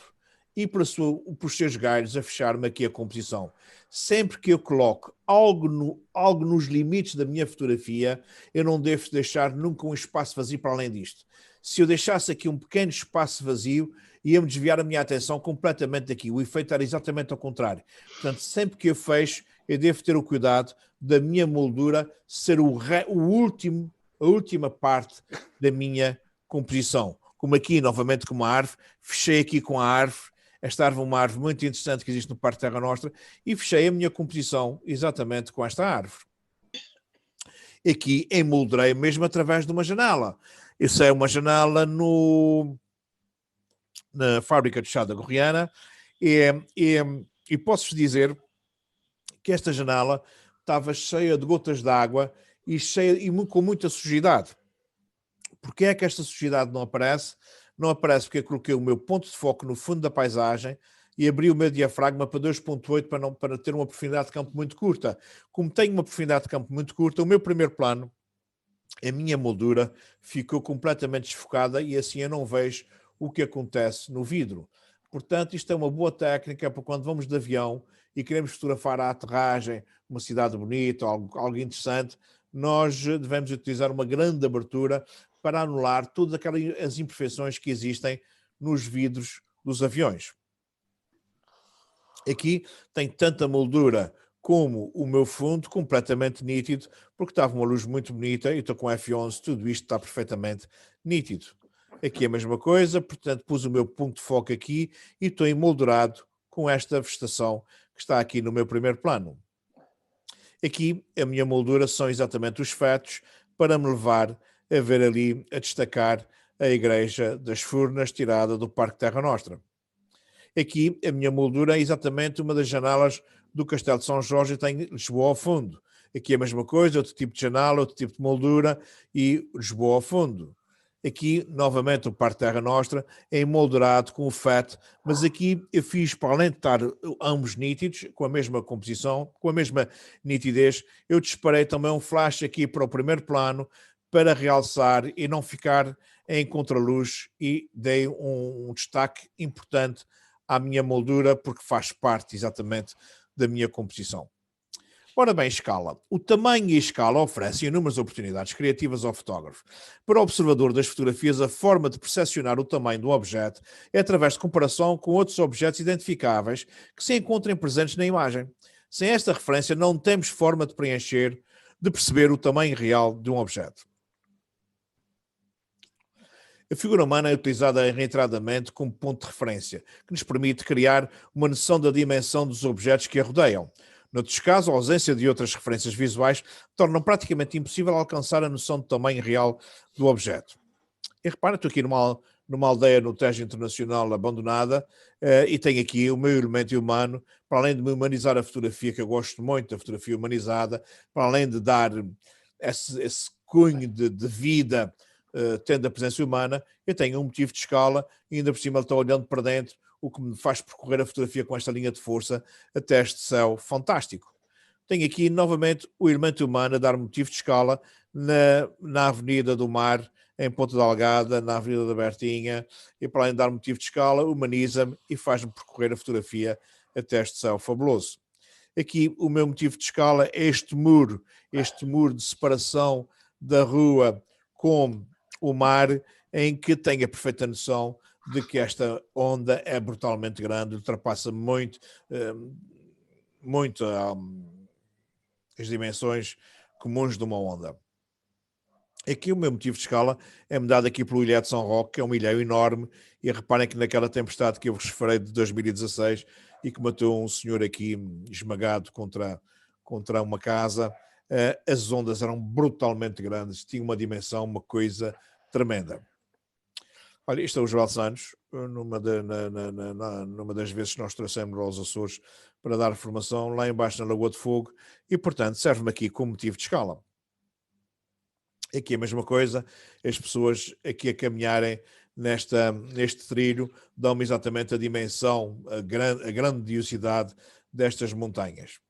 e por os seus galhos a fechar-me aqui a composição. Sempre que eu coloco algo nos limites da minha fotografia, eu não devo deixar nunca um espaço vazio para além disto. Se eu deixasse aqui um pequeno espaço vazio, ia-me desviar a minha atenção completamente daqui. O efeito era exatamente ao contrário. Portanto, sempre que eu fecho, eu devo ter o cuidado da minha moldura ser a última parte da minha composição. Como aqui, novamente, com uma árvore, fechei aqui com a árvore. Esta árvore é uma árvore muito interessante que existe no Parque Terra Nostra e fechei a minha composição exatamente com esta árvore. Aqui emoldurei mesmo através de uma janela. Isso é uma janela na fábrica de chá da Gorriana e posso-vos dizer que esta janela estava cheia de gotas de água e com muita sujidade. Porquê é que esta sujidade não aparece? Não aparece porque eu coloquei o meu ponto de foco no fundo da paisagem e abri o meu diafragma para 2.8 para ter uma profundidade de campo muito curta. Como tenho uma profundidade de campo muito curta, o meu primeiro plano, a minha moldura, ficou completamente desfocada e assim eu não vejo o que acontece no vidro. Portanto, isto é uma boa técnica para quando vamos de avião e queremos fotografar a aterragem, uma cidade bonita, algo interessante, nós devemos utilizar uma grande abertura para anular todas aquelas imperfeições que existem nos vidros dos aviões. Aqui tem tanta moldura como o meu fundo completamente nítido, porque estava uma luz muito bonita e estou com F11, tudo isto está perfeitamente nítido. Aqui é a mesma coisa, portanto pus o meu ponto de foco aqui e estou emoldurado com esta vegetação que está aqui no meu primeiro plano. Aqui a minha moldura são exatamente os fetos para me levar a ver ali, a destacar a Igreja das Furnas tirada do Parque Terra Nostra. Aqui a minha moldura é exatamente uma das janelas do Castelo de São Jorge e tem Lisboa ao fundo. Aqui é a mesma coisa, outro tipo de janela, outro tipo de moldura e Lisboa ao fundo. Aqui, novamente, o Parque Terra Nostra é emoldurado com o feto, mas aqui eu fiz, para além de estar ambos nítidos, com a mesma composição, com a mesma nitidez, eu disparei também um flash aqui para o primeiro plano, para realçar e não ficar em contraluz, e dei um destaque importante à minha moldura, porque faz parte exatamente da minha composição. Ora bem, escala. O tamanho e a escala oferecem inúmeras oportunidades criativas ao fotógrafo. Para o observador das fotografias, a forma de percepcionar o tamanho do objeto é através de comparação com outros objetos identificáveis que se encontrem presentes na imagem. Sem esta referência, não temos forma de perceber o tamanho real de um objeto. A figura humana é utilizada reiteradamente como ponto de referência, que nos permite criar uma noção da dimensão dos objetos que a rodeiam. Noutros casos, a ausência de outras referências visuais torna praticamente impossível alcançar a noção do tamanho real do objeto. E repara, estou aqui numa aldeia no Tejo Internacional abandonada e tenho aqui o meu elemento humano, para além de me humanizar a fotografia, que eu gosto muito da fotografia humanizada, para além de dar esse cunho de vida, tendo a presença humana, eu tenho um motivo de escala e ainda por cima ele está olhando para dentro, o que me faz percorrer a fotografia com esta linha de força até este céu fantástico. Tenho aqui novamente o elemento humano a dar motivo de escala na Avenida do Mar, em Ponta da Algada, na Avenida da Bertinha, e para além de dar motivo de escala, humaniza-me e faz-me percorrer a fotografia até este céu fabuloso. Aqui o meu motivo de escala é este muro de separação da rua com o mar, em que tenho a perfeita noção de que esta onda é brutalmente grande, ultrapassa muito as dimensões comuns de uma onda. Aqui o meu motivo de escala é-me dado aqui pelo Ilhéu de São Roque, que é um ilhéu enorme, e reparem que naquela tempestade que eu vos referei de 2016, e que matou um senhor aqui esmagado contra uma casa. As ondas eram brutalmente grandes, tinha uma dimensão, uma coisa tremenda. Olha, isto é o Joel Santos, numa das vezes que nós trouxemos aos Açores para dar formação lá embaixo na Lagoa de Fogo, e portanto serve-me aqui como motivo de escala. Aqui a mesma coisa, as pessoas aqui a caminharem neste trilho dão-me exatamente a dimensão, a grandiosidade destas montanhas.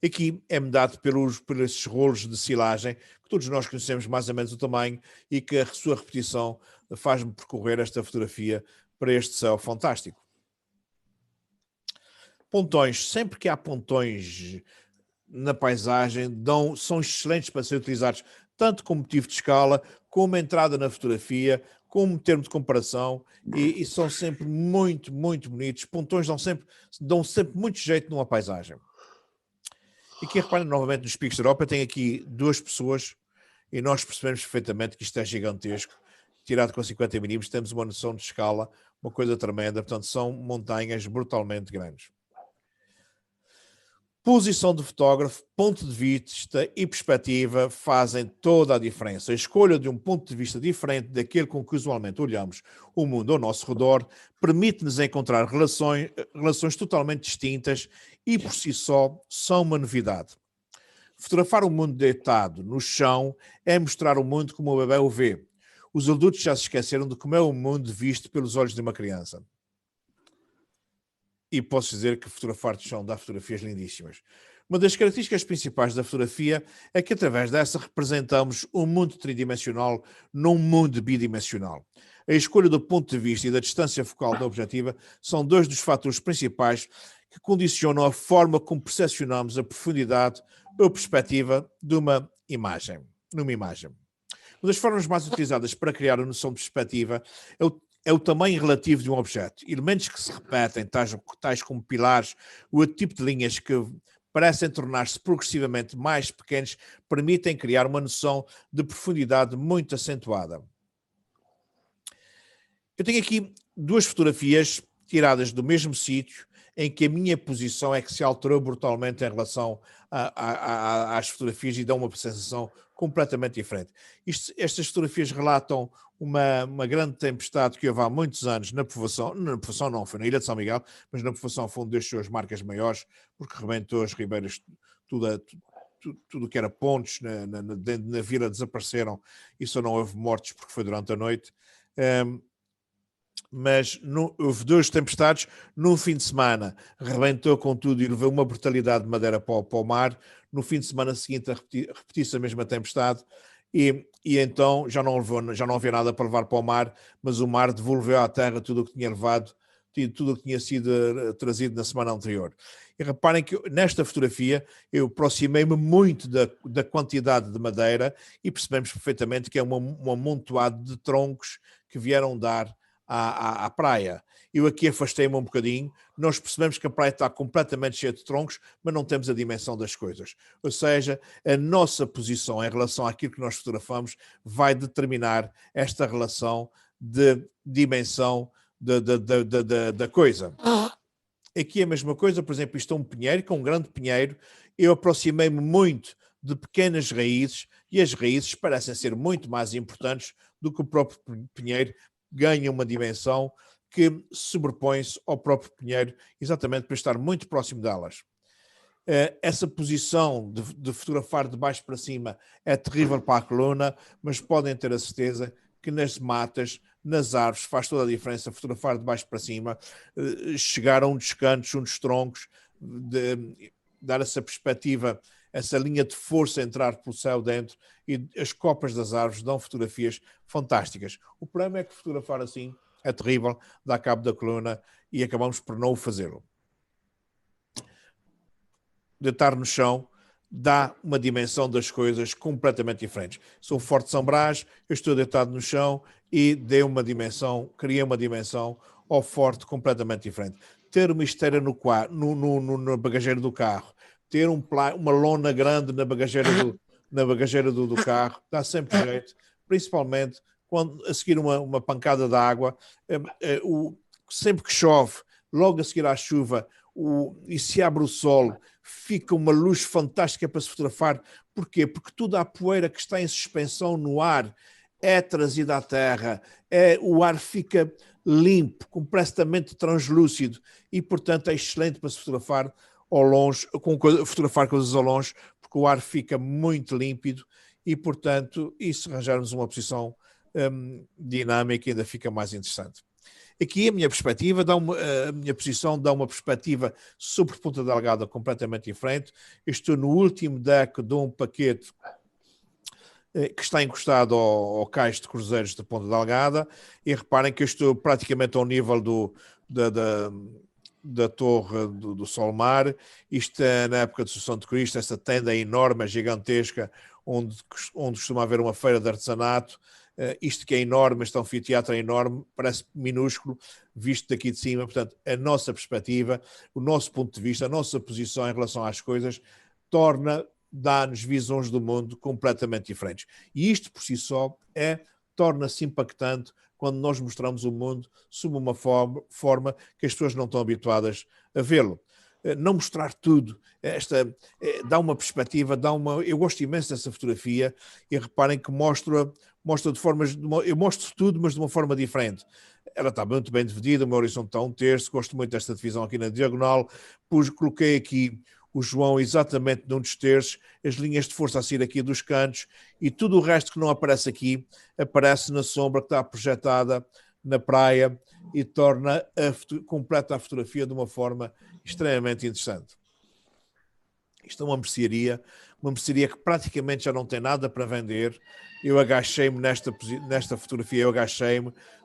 Aqui é-me dado por esses rolos de silagem, que todos nós conhecemos mais ou menos o tamanho, e que a sua repetição faz-me percorrer esta fotografia para este céu fantástico. Pontões, sempre que há pontões na paisagem, são excelentes para ser utilizados tanto como motivo de escala, como entrada na fotografia, como termo de comparação, e são sempre muito, muito bonitos. Pontões dão sempre muito jeito numa paisagem. E aqui, reparem novamente nos picos da Europa, tem aqui duas pessoas e nós percebemos perfeitamente que isto é gigantesco. Tirado com 50 milímetros, temos uma noção de escala, uma coisa tremenda. Portanto, são montanhas brutalmente grandes. Posição do fotógrafo, ponto de vista e perspectiva fazem toda a diferença. A escolha de um ponto de vista diferente daquele com que usualmente olhamos o mundo ao nosso redor permite-nos encontrar relações totalmente distintas e, por si só, são uma novidade. Fotografar o mundo deitado no chão é mostrar o mundo como o bebê o vê. Os adultos já se esqueceram de como é o mundo visto pelos olhos de uma criança. E posso dizer que fotografar de chão dá fotografias lindíssimas. Uma das características principais da fotografia é que, através dessa, representamos um mundo tridimensional num mundo bidimensional. A escolha do ponto de vista e da distância focal da objetiva são dois dos fatores principais que condicionam a forma como percepcionamos a profundidade ou perspectiva de uma imagem. Uma das formas mais utilizadas para criar a noção de perspectiva é o tamanho relativo de um objeto. Elementos que se repetem, tais como pilares, ou tipo de linhas que parecem tornar-se progressivamente mais pequenos, permitem criar uma noção de profundidade muito acentuada. Eu tenho aqui duas fotografias tiradas do mesmo sítio, em que a minha posição é que se alterou brutalmente em relação às fotografias e dão uma sensação completamente diferente. Estas fotografias relatam uma grande tempestade que houve há muitos anos na Povoação não, foi na Ilha de São Miguel, mas na Povoação foi uma das suas marcas maiores, porque rebentou as ribeiras, tudo que era pontes na vila desapareceram, e só não houve mortes porque foi durante a noite. Mas houve duas tempestades num fim de semana, rebentou com tudo e levou uma brutalidade de madeira para o mar. No fim de semana seguinte repetiu-se a mesma tempestade e então já não havia nada para levar para o mar, mas o mar devolveu à terra tudo o que tinha levado, tudo o que tinha sido trazido na semana anterior. E reparem que nesta fotografia eu aproximei-me muito da quantidade de madeira e percebemos perfeitamente que é um amontoado de troncos que vieram dar à praia. Eu aqui afastei-me um bocadinho, nós percebemos que a praia está completamente cheia de troncos, mas não temos a dimensão das coisas. Ou seja, a nossa posição em relação àquilo que nós fotografamos vai determinar esta relação de dimensão da coisa. Aqui é a mesma coisa, por exemplo, isto é um pinheiro, que é um grande pinheiro, eu aproximei-me muito de pequenas raízes e as raízes parecem ser muito mais importantes do que o próprio pinheiro, ganha uma dimensão que sobrepõe-se ao próprio pinheiro, exatamente para estar muito próximo delas. Essa posição de fotografar de baixo para cima é terrível para a coluna, mas podem ter a certeza que nas matas, nas árvores, faz toda a diferença fotografar de baixo para cima, chegar a um dos cantos, um dos troncos, dar essa perspectiva, essa linha de força entrar pelo céu dentro, e as copas das árvores dão fotografias fantásticas. O problema é que fotografar assim é terrível, dá cabo da coluna e acabamos por não o fazê-lo. Deitar no chão dá uma dimensão das coisas completamente diferentes. Sou Forte São Brás, eu estou deitado no chão e criei uma dimensão ao Forte completamente diferente. Ter uma esteira no bagageiro do carro, ter uma lona grande na bagageira do carro, dá sempre jeito, principalmente quando a seguir uma pancada de água, sempre que chove, logo a seguir à chuva, e se abre o sol, fica uma luz fantástica para se fotografar. Porquê? Porque toda a poeira que está em suspensão no ar é trazida à terra, o ar fica limpo, completamente translúcido e, portanto, é excelente para se fotografar ao longe, fotografar coisas ao longe, porque o ar fica muito límpido e, portanto, e se arranjarmos uma posição dinâmica, ainda fica mais interessante. Aqui a minha perspectiva, a minha posição dá uma perspectiva sobre Ponta Delgada completamente diferente. Eu estou no último deck de um paquete que está encostado ao cais de cruzeiros de Ponta Delgada, e reparem que eu estou praticamente ao nível da torre do Solmar. Isto é na época de Assunção de Cristo, essa tenda enorme, gigantesca, onde costuma haver uma feira de artesanato. Isto que é enorme, este anfiteatro é enorme, parece minúsculo, visto daqui de cima. Portanto, a nossa perspectiva, o nosso ponto de vista, a nossa posição em relação às coisas, dá-nos visões do mundo completamente diferentes. E isto, por si só, torna-se impactante quando nós mostramos o mundo sob uma forma que as pessoas não estão habituadas a vê-lo. Não mostrar tudo, dá uma perspectiva, eu gosto imenso dessa fotografia, e reparem que mostra de formas, eu mostro tudo, mas de uma forma diferente. Ela está muito bem dividida, o meu horizonte está a 1/3, gosto muito desta divisão aqui na diagonal, coloquei aqui o João exatamente num dos terços, as linhas de força a sair aqui dos cantos, e tudo o resto que não aparece aqui, aparece na sombra que está projetada na praia, e torna completa a fotografia de uma forma extremamente interessante. Isto é uma mercearia que praticamente já não tem nada para vender. Eu agachei-me nesta fotografia,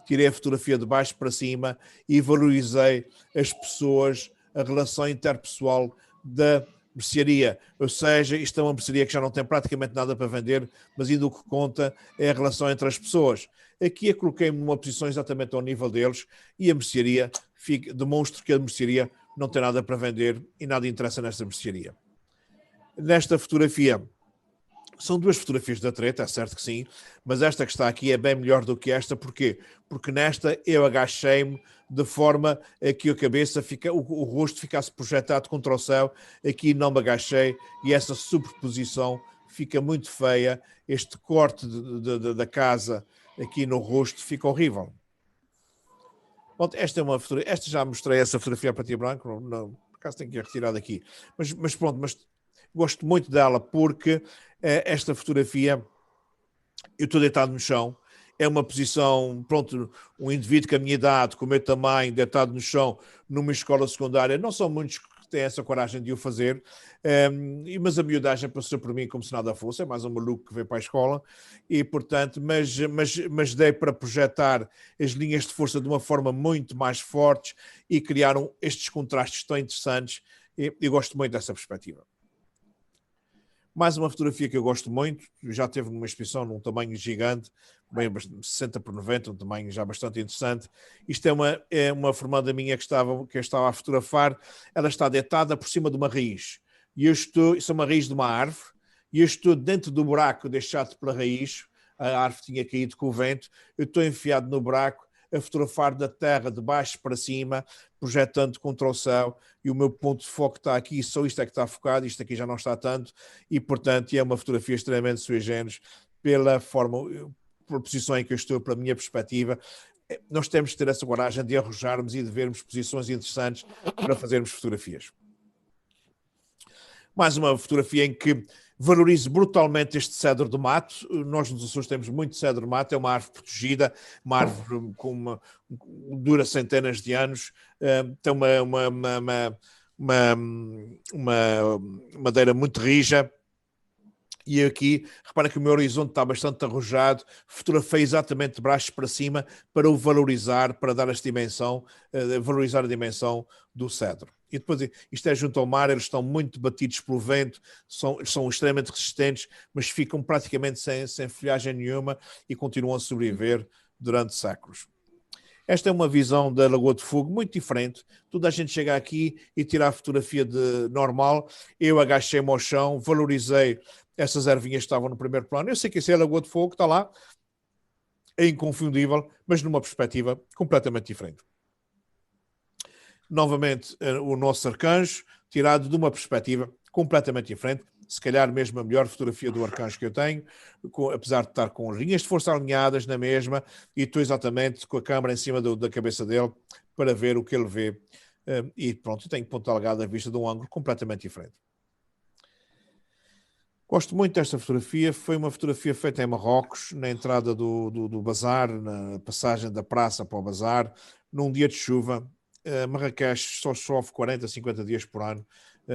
tirei a fotografia de baixo para cima e valorizei as pessoas, a relação interpessoal da mercearia. Ou seja, isto é uma mercearia que já não tem praticamente nada para vender, mas ainda o que conta é a relação entre as pessoas. Aqui eu coloquei-me numa posição exatamente ao nível deles, e a mercearia demonstra que a mercearia não tem nada para vender e nada interessa nesta mercearia. Nesta fotografia, são duas fotografias da treta, é certo que sim, mas esta que está aqui é bem melhor do que esta. Porquê? Porque nesta eu agachei-me de forma a que a cabeça, o rosto ficasse projetado contra o céu. Aqui não me agachei, e essa superposição fica muito feia. Este corte da casa aqui no rosto fica horrível. Bom, esta já mostrei essa fotografia a preto e branco, não, por acaso tenho que ir retirar daqui. Mas pronto, gosto muito dela porque esta fotografia, eu estou deitado no chão, é uma posição, pronto, um indivíduo com a minha idade, com o meu tamanho, deitado no chão, numa escola secundária. Não são muitos que têm essa coragem de o fazer, mas a miudagem passou por mim como se nada fosse, é mais um maluco que veio para a escola, e portanto, mas dei para projetar as linhas de força de uma forma muito mais forte, e criaram estes contrastes tão interessantes, e eu gosto muito dessa perspectiva. Mais uma fotografia que eu gosto muito, já teve numa exposição num tamanho gigante, bem 60 por 90, um tamanho já bastante interessante. Isto é uma formanda minha que eu estava a fotografar. Ela está deitada por cima de uma raiz. Isso é uma raiz de uma árvore, e eu estou dentro do buraco deixado pela raiz. A árvore tinha caído com o vento. Eu estou enfiado no buraco, a fotografar da terra de baixo para cima, projetando contra o céu, e o meu ponto de foco está aqui, só isto é que está focado, isto aqui já não está tanto, e portanto é uma fotografia extremamente sui generis, pela posição em que eu estou, pela minha perspectiva. Nós temos que ter essa coragem de arrojarmos e de vermos posições interessantes para fazermos fotografias. Mais uma fotografia em que valorizo brutalmente este cedro do mato. Nós nos Açores temos muito cedro do mato, é uma árvore protegida, uma árvore dura centenas de anos, tem uma madeira muito rija. E aqui, repara que o meu horizonte está bastante arrojado, fotografei exatamente de baixo para cima para o valorizar, para dar esta dimensão, valorizar a dimensão do cedro. E depois, isto é junto ao mar, eles estão muito batidos pelo vento, são extremamente resistentes, mas ficam praticamente sem folhagem nenhuma e continuam a sobreviver durante séculos. Esta é uma visão da Lagoa de Fogo muito diferente. Toda a gente chega aqui e tira a fotografia normal. Eu agachei-me ao chão, valorizei essas ervinhas que estavam no primeiro plano. Eu sei que isso é a Lagoa de Fogo, está lá, é inconfundível, mas numa perspectiva completamente diferente. novamente o nosso arcanjo, tirado de uma perspectiva completamente diferente, se calhar mesmo a melhor fotografia do arcanjo que eu tenho, apesar de estar com linhas de força alinhadas na mesma, e estou exatamente com a câmera em cima da cabeça dele para ver o que ele vê. E pronto, tenho ponto alegado à vista de um ângulo completamente diferente. Gosto muito desta fotografia. Foi uma fotografia feita em Marrocos, na entrada do bazar, na passagem da praça para o bazar, num dia de chuva. Marrakech só chove 40, 50 dias por ano,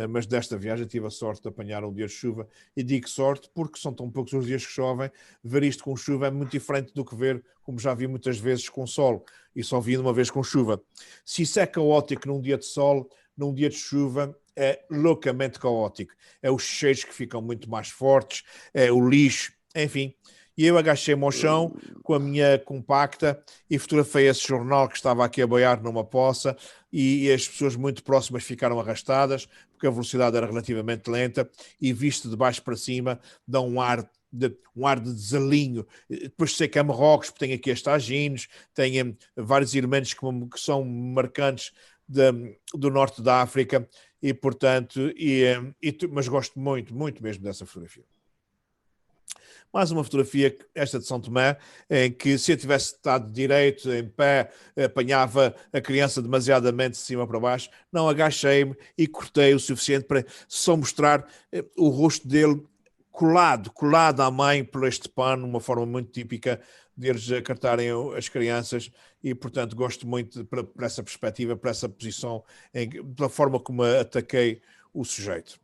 mas desta viagem tive a sorte de apanhar um dia de chuva. E digo sorte porque são tão poucos os dias que chovem. Ver isto com chuva é muito diferente do que ver, como já vi muitas vezes, com sol. E só vi uma vez com chuva. Se isso é caótico num dia de sol, num dia de chuva, é loucamente caótico. É os cheiros que ficam muito mais fortes, é o lixo, enfim. E eu agachei-me ao chão com a minha compacta e fotografei esse jornal que estava aqui a boiar numa poça, e as pessoas muito próximas ficaram arrastadas, porque a velocidade era relativamente lenta, e visto de baixo para cima, dá um ar de desalinho. Depois sei que é Marrocos, porque tem aqui as tagines, tem vários elementos que são marcantes do norte da África, e portanto, mas gosto muito, muito mesmo dessa fotografia. Mais uma fotografia, esta de São Tomé, em que se eu tivesse estado direito, em pé, apanhava a criança demasiadamente de cima para baixo. Não, agachei-me e cortei o suficiente para só mostrar o rosto dele colado à mãe por este pano, uma forma muito típica deles acartarem as crianças, e portanto gosto muito por essa perspectiva, por essa posição, pela forma como ataquei o sujeito.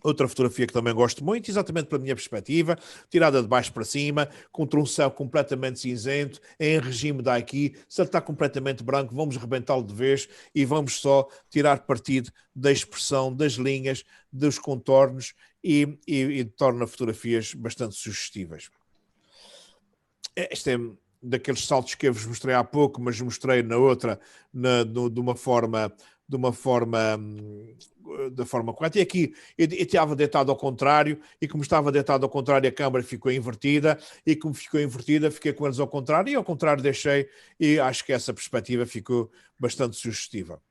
Outra fotografia que também gosto muito, exatamente pela minha perspectiva, tirada de baixo para cima, contra um céu completamente cinzento, em regime daqui. Se ele está completamente branco, vamos rebentá-lo de vez e vamos só tirar partido da expressão, das linhas, dos contornos, e torna fotografias bastante sugestivas. Este é daqueles saltos que eu vos mostrei há pouco, mas mostrei na outra, de uma forma correta. E aqui eu estava deitado ao contrário, e como estava deitado ao contrário, a câmera ficou invertida, e como ficou invertida, fiquei com eles ao contrário, e ao contrário deixei, e acho que essa perspectiva ficou bastante sugestiva.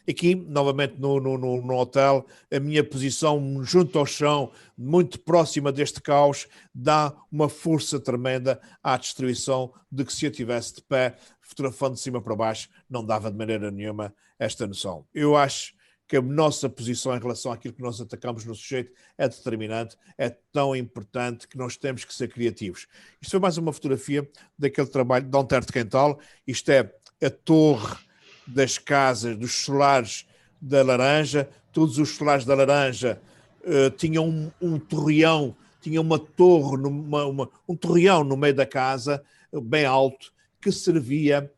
Aqui, novamente no hotel, a minha posição junto ao chão, muito próxima deste caos, dá uma força tremenda à destruição, de que se eu estivesse de pé, fotografando de cima para baixo, não dava de maneira nenhuma esta noção. Eu acho que a nossa posição em relação àquilo que nós atacamos no sujeito é determinante, é tão importante que nós temos que ser criativos. Isto foi mais uma fotografia daquele trabalho de Dom Terre de Quental. Isto é a torre das casas, dos solares da Laranja. Todos os solares da Laranja tinham um torreão, tinha uma torre, um torreão no meio da casa, bem alto, que servia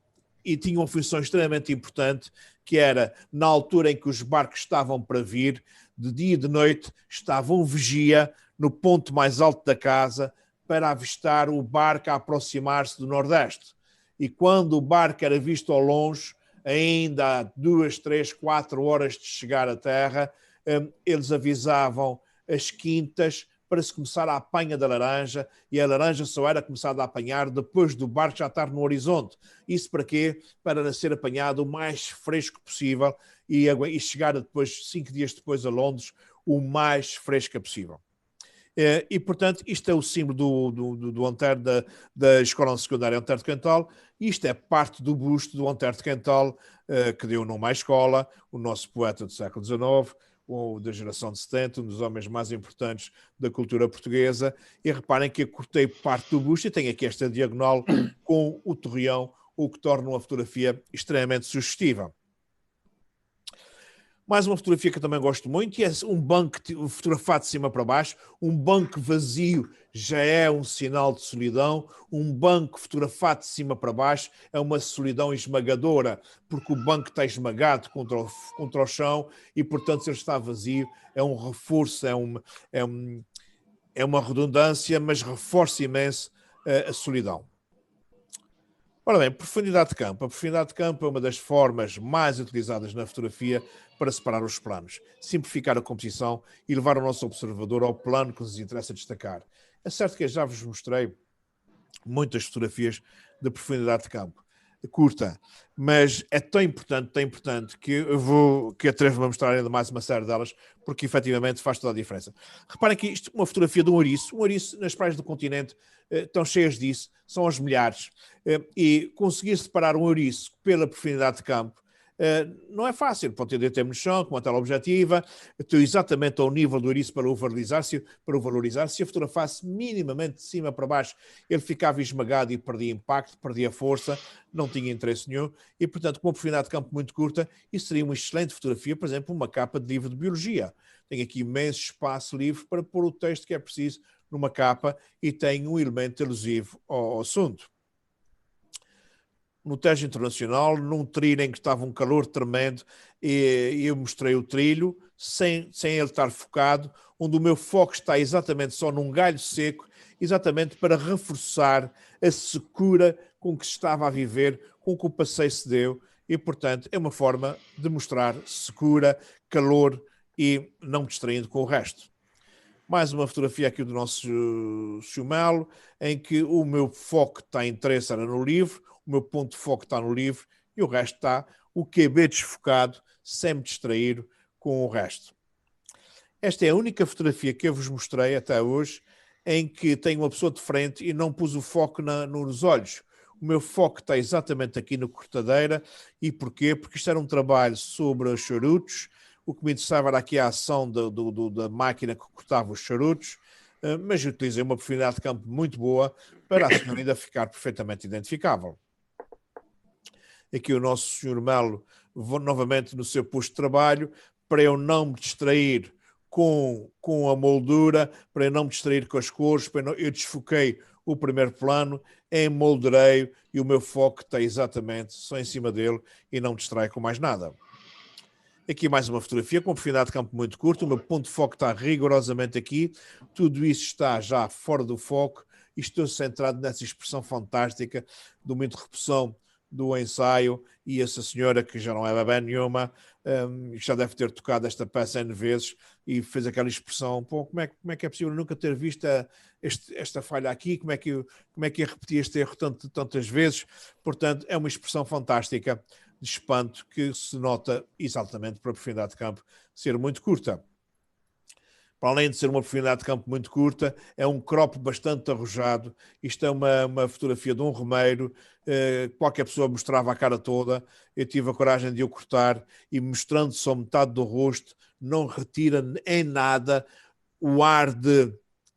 e tinha uma função extremamente importante, que era, na altura em que os barcos estavam para vir, de dia e de noite, estava um vigia no ponto mais alto da casa para avistar o barco a aproximar-se do Nordeste. E quando o barco era visto ao longe, ainda há 2, 3, 4 horas de chegar à terra, eles avisavam as quintas para se começar a apanha da laranja, e a laranja só era começada a apanhar depois do barco já estar no horizonte. Isso para quê? Para ser apanhado o mais fresco possível e chegar depois, 5 dias depois, a Londres, o mais fresca possível. E, portanto, isto é o símbolo do Antero, da Escola Secundária Antero de Quental. Isto é parte do busto do Antero de Quental, que deu nome à escola, o nosso poeta do século XIX, ou da geração de 70, um dos homens mais importantes da cultura portuguesa. E reparem que eu cortei parte do busto e tenho aqui esta diagonal com o torreão, o que torna uma fotografia extremamente sugestiva. Mais uma fotografia que eu também gosto muito, e é um banco fotografado de cima para baixo. Um banco vazio já é um sinal de solidão. Um banco fotografado de cima para baixo é uma solidão esmagadora, porque o banco está esmagado contra o chão e, portanto, se ele está vazio, é um reforço, é uma redundância, mas reforça imenso a solidão. Ora bem, profundidade de campo. A profundidade de campo é uma das formas mais utilizadas na fotografia para separar os planos, simplificar a composição e levar o nosso observador ao plano que nos interessa destacar. É certo que eu já vos mostrei muitas fotografias de profundidade de campo. curta, mas é tão importante que eu que atrevo-me a mostrar ainda mais uma série delas, porque efetivamente faz toda a diferença. Reparem que isto é uma fotografia de um ouriço nas praias do continente estão cheias disso, são aos milhares, e conseguir separar um ouriço pela profundidade de campo não é fácil. Pode ter DTM no chão, com uma tela objetiva, estou exatamente ao nível do ouriço para o valorizar. Se eu fotografasse minimamente de cima para baixo, ele ficava esmagado e perdia impacto, perdia força, não tinha interesse nenhum, e portanto com uma profundidade de campo muito curta, isso seria uma excelente fotografia, por exemplo, uma capa de livro de biologia. Tenho aqui imenso espaço livre para pôr o texto que é preciso numa capa e tenho um elemento elusivo ao assunto. No Tejo Internacional, num trilho em que estava um calor tremendo, e eu mostrei o trilho, sem ele estar focado, onde o meu foco está exatamente só num galho seco, exatamente para reforçar a secura com que se estava a viver, com que o passeio se deu, e, portanto, é uma forma de mostrar secura, calor e não me distraindo com o resto. Mais uma fotografia aqui do nosso Chumelo, em que o meu foco está em interesse era no livro, o meu ponto de foco está no livro e o resto está o QB desfocado, sem me distrair com o resto. Esta é a única fotografia que eu vos mostrei até hoje em que tenho uma pessoa de frente e não pus o foco nos olhos. O meu foco está exatamente aqui na cortadeira. E porquê? Porque isto era um trabalho sobre os charutos. O que me interessava era aqui a ação da máquina que cortava os charutos, mas eu utilizei uma profundidade de campo muito boa para a senhora ainda ficar perfeitamente identificável. Aqui o nosso Sr. Melo, novamente no seu posto de trabalho, para eu não me distrair com a moldura, para eu não me distrair com as cores, eu desfoquei o primeiro plano, emolderei e o meu foco está exatamente só em cima dele e não me distrai com mais nada. Aqui mais uma fotografia com profundidade de campo muito curta, o meu ponto de foco está rigorosamente aqui, tudo isso está já fora do foco e estou centrado nessa expressão fantástica do uma interrupção do ensaio e essa senhora que já não é bebê nenhuma, já deve ter tocado esta peça N vezes e fez aquela expressão, pô, como é que é possível nunca ter visto esta falha aqui, como é que eu repeti este erro tantas vezes? Portanto, é uma expressão fantástica de espanto que se nota exatamente para a profundidade de campo ser muito curta. Para além de ser uma profundidade de campo muito curta, é um crop bastante arrojado. Isto é uma fotografia de um romeiro. Qualquer pessoa mostrava a cara toda. Eu tive a coragem de o cortar e mostrando só metade do rosto, não retira em nada o ar de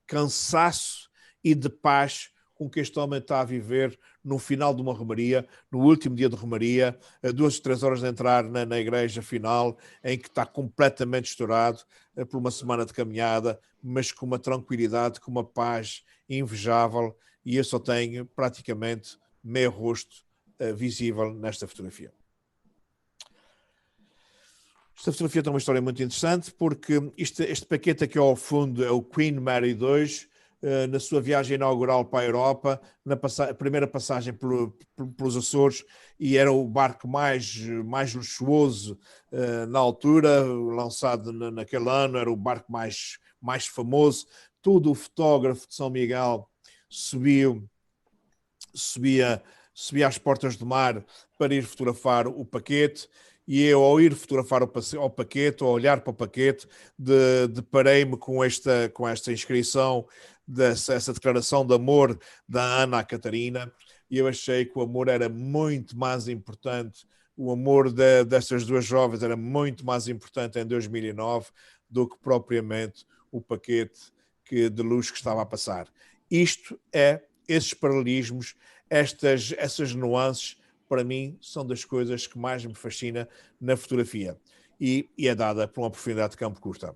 cansaço e de paz com que este homem está a viver no final de uma romaria, no último dia de romaria, a 2 ou 3 horas de entrar na igreja final, em que está completamente estourado por uma semana de caminhada, mas com uma tranquilidade, com uma paz invejável, e eu só tenho praticamente meio rosto visível nesta fotografia. Esta fotografia tem uma história muito interessante, porque este paquete aqui ao fundo é o Queen Mary 2, na sua viagem inaugural para a Europa, a primeira passagem pelos Açores, e era o barco mais luxuoso na altura, lançado naquele ano, era o barco mais famoso. Todo o fotógrafo de São Miguel subia às portas do mar para ir fotografar o paquete, e eu, ao ir fotografar o paquete, ao olhar para o paquete, deparei-me com esta inscrição, essa declaração de amor da Ana à Catarina, e eu achei que o amor era muito mais importante, o amor destas duas jovens era muito mais importante em 2009 do que propriamente o paquete de luz que estava a passar. Esses paralelismos, essas nuances, para mim, são das coisas que mais me fascina na fotografia. E é dada por uma profundidade de campo curta.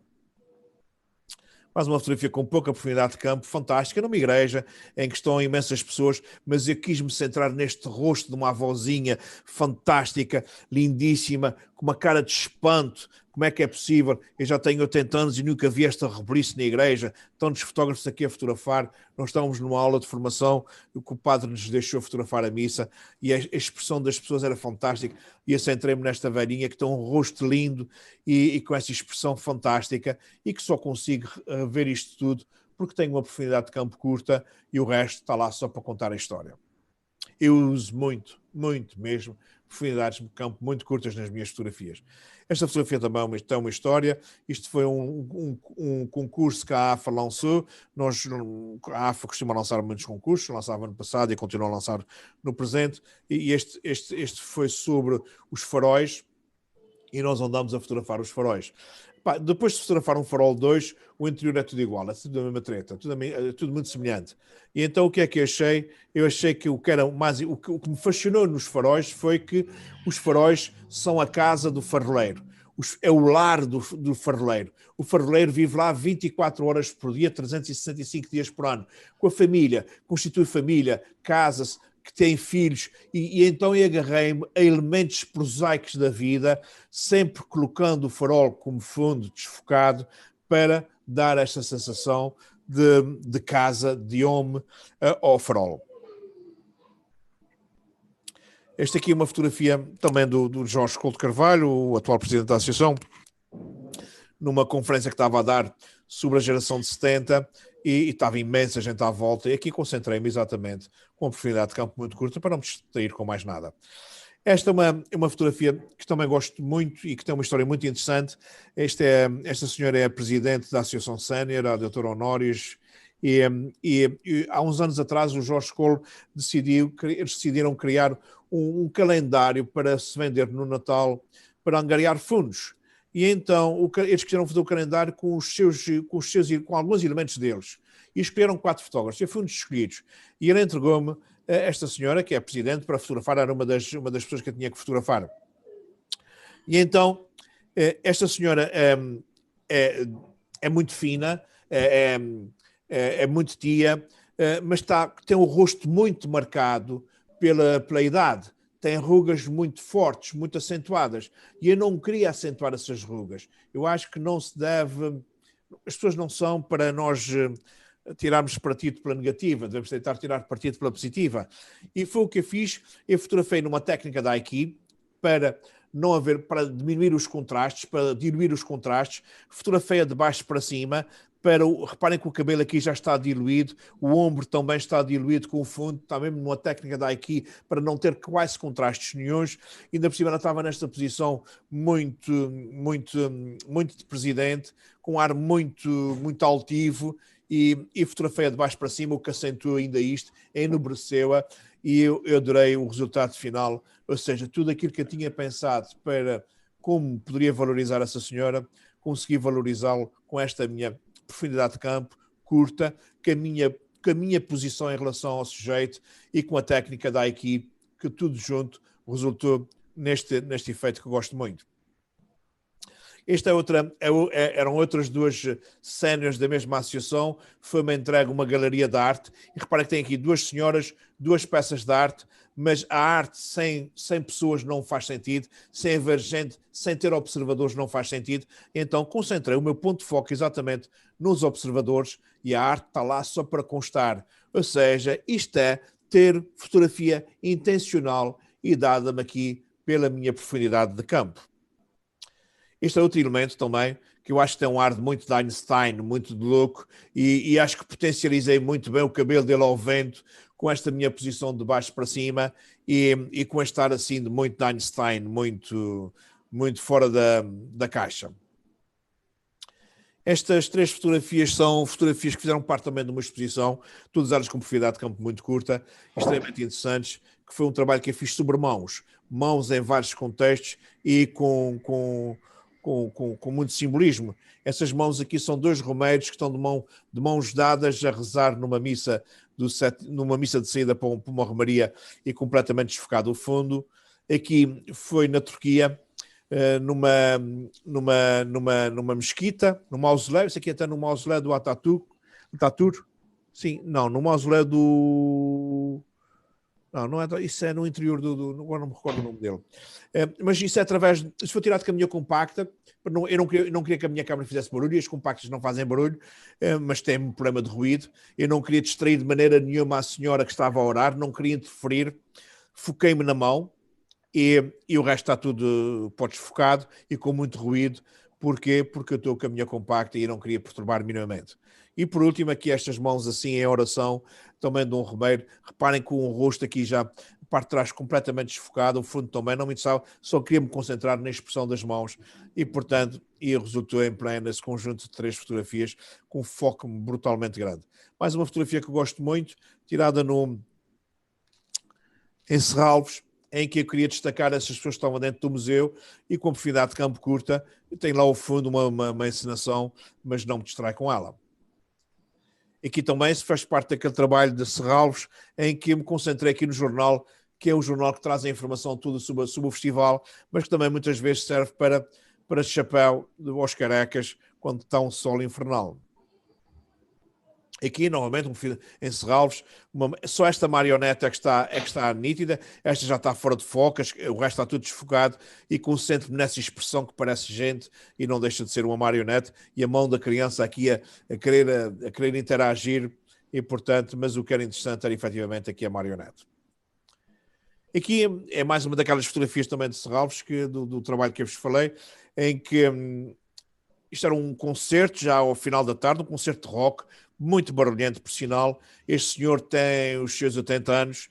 Mais uma fotografia com pouca profundidade de campo, fantástica, numa igreja em que estão imensas pessoas, mas eu quis-me centrar neste rosto de uma avózinha fantástica, lindíssima, com uma cara de espanto. Como é que é possível? Eu já tenho 80 anos e nunca vi esta rebrice na igreja. Estão-nos fotógrafos aqui a fotografar. Nós estávamos numa aula de formação, que o padre nos deixou fotografar a missa, e a expressão das pessoas era fantástica. E eu centrei-me nesta velhinha que tem um rosto lindo e com essa expressão fantástica, e que só consigo ver isto tudo porque tem uma profundidade de campo curta e o resto está lá só para contar a história. eu uso muito, muito mesmo, profundidades de campo muito curtas nas minhas fotografias. Esta fotografia também tem uma história. Isto foi um concurso que a AFA lançou. A AFA costuma lançar muitos concursos, lançava no passado e continua a lançar no presente. E este foi sobre os faróis, e nós andamos a fotografar os faróis. Depois de fotografar um farol 2, o interior é tudo igual, é tudo a mesma treta, tudo muito semelhante. E então o que é que eu achei? Eu achei que o que me fascinou nos faróis foi que os faróis são a casa do faroleiro. É o lar do faroleiro. O faroleiro vive lá 24 horas por dia, 365 dias por ano, com a família, constitui família, casa-se, que têm filhos, e então eu agarrei-me a elementos prosaicos da vida, sempre colocando o farol como fundo desfocado, para dar esta sensação de casa, de homem ao farol. Esta aqui é uma fotografia também do Jorge Couto Carvalho, o atual presidente da associação, numa conferência que estava a dar sobre a geração de 70, e estava imensa gente à volta, e aqui concentrei-me exatamente com uma profundidade de campo muito curta para não me distrair com mais nada. Esta é uma fotografia que também gosto muito e que tem uma história muito interessante. Esta senhora é a presidente da Associação Sénior, a doutora Honórios, e há uns anos atrás o Jorge Cole eles decidiram criar um calendário para se vender no Natal para angariar fundos. E então eles quiseram fazer o calendário com alguns elementos deles. E escolheram 4 fotógrafos. Eu fui um dos escolhidos. E ele entregou-me esta senhora, que é a presidente, para fotografar. Era uma das pessoas que eu tinha que fotografar. E então, esta senhora é muito fina, é muito tia, mas tem o rosto muito marcado pela idade. Tem rugas muito fortes, muito acentuadas. E eu não queria acentuar essas rugas. Eu acho que não se deve... As pessoas não são para nós tirarmos partido pela negativa. Devemos tentar tirar partido pela positiva. E foi o que eu fiz. Eu fotografei numa técnica da Aiki para diminuir os contrastes, para diluir os contrastes. Fotografei-a de baixo para cima. Reparem que o cabelo aqui já está diluído, o ombro também está diluído com o fundo, está mesmo numa técnica da Aiki para não ter quase contrastes nenhuns. Ainda por cima ela estava nesta posição muito de presidente, com um ar muito altivo, e fotografei-a de baixo para cima, o que acentua ainda isto, enobreceu-a, e eu adorei o resultado final. Ou seja, tudo aquilo que eu tinha pensado para como poderia valorizar essa senhora, consegui valorizá-lo com esta minha profundidade de campo curta, com a minha posição em relação ao sujeito e com a técnica da Aiki, que tudo junto resultou neste efeito que eu gosto muito. Esta eram outras 2 séniores da mesma associação. Foi-me entregue uma galeria de arte. E repara que tem aqui 2 senhoras, 2 peças de arte, mas a arte sem pessoas não faz sentido, sem haver gente, sem ter observadores não faz sentido. Então concentrei o meu ponto de foco exatamente nos observadores, e a arte está lá só para constar. Ou seja, isto é ter fotografia intencional e dada-me aqui pela minha profundidade de campo. Este é outro elemento também, que eu acho que tem um ar muito de Einstein, muito de louco, e acho que potencializei muito bem o cabelo dele ao vento, com esta minha posição de baixo para cima, e com este ar assim de muito de Einstein, muito fora da caixa. Estas 3 fotografias são fotografias que fizeram parte também de uma exposição, todas elas com profundidade de campo muito curta, extremamente interessantes, que foi um trabalho que eu fiz sobre mãos em vários contextos e com muito simbolismo. Essas mãos aqui são 2 romeiros que estão de mãos dadas a rezar numa missa de saída para uma romaria, e completamente desfocado o fundo. Aqui foi na Turquia, numa mesquita, no mausoléu. Isso aqui até no mausoléu do Ataturk. Sim, não, no mausoléu do... Não é, isso é no interior agora não me recordo o nome dele. Mas isso é isso foi tirado com a minha compacta. Eu não queria que a minha câmera fizesse barulho, e as compactas não fazem barulho, mas tem um problema de ruído. Eu não queria distrair de maneira nenhuma a senhora que estava a orar, não queria interferir. Foquei-me na mão, e o resto está tudo desfocado e com muito ruído. Porquê? Porque eu estou com a minha compacta e não queria perturbar minimamente. E por último, aqui estas mãos assim em oração, também de um romeiro. Reparem que o rosto aqui já, a parte de trás completamente desfocado, o fundo também não me interessava, só queria me concentrar na expressão das mãos e, portanto, resultou em pleno esse conjunto de 3 fotografias com um foco brutalmente grande. Mais uma fotografia que eu gosto muito, tirada em Serralves, em que eu queria destacar essas pessoas que estavam dentro do museu e com a profundidade de campo curta. Tem lá ao fundo uma encenação, mas não me distrai com ela. Aqui também se faz parte daquele trabalho de Serralves, em que eu me concentrei aqui no jornal, que é o jornal que traz a informação toda sobre o festival, mas que também muitas vezes serve para chapéu aos carecas quando está um sol infernal. Aqui, novamente, em Serralves, só esta marioneta é que está nítida, esta já está fora de focas, o resto está tudo desfocado e concentre-me nessa expressão que parece gente e não deixa de ser uma marionete, e a mão da criança aqui a querer interagir, e, portanto, mas o que era interessante era efetivamente aqui a marionete. Aqui é mais uma daquelas fotografias também de Serralves, do trabalho que eu vos falei, em que isto era um concerto já ao final da tarde, um concerto de rock, muito barulhento, por sinal. Este senhor tem os seus 80 anos,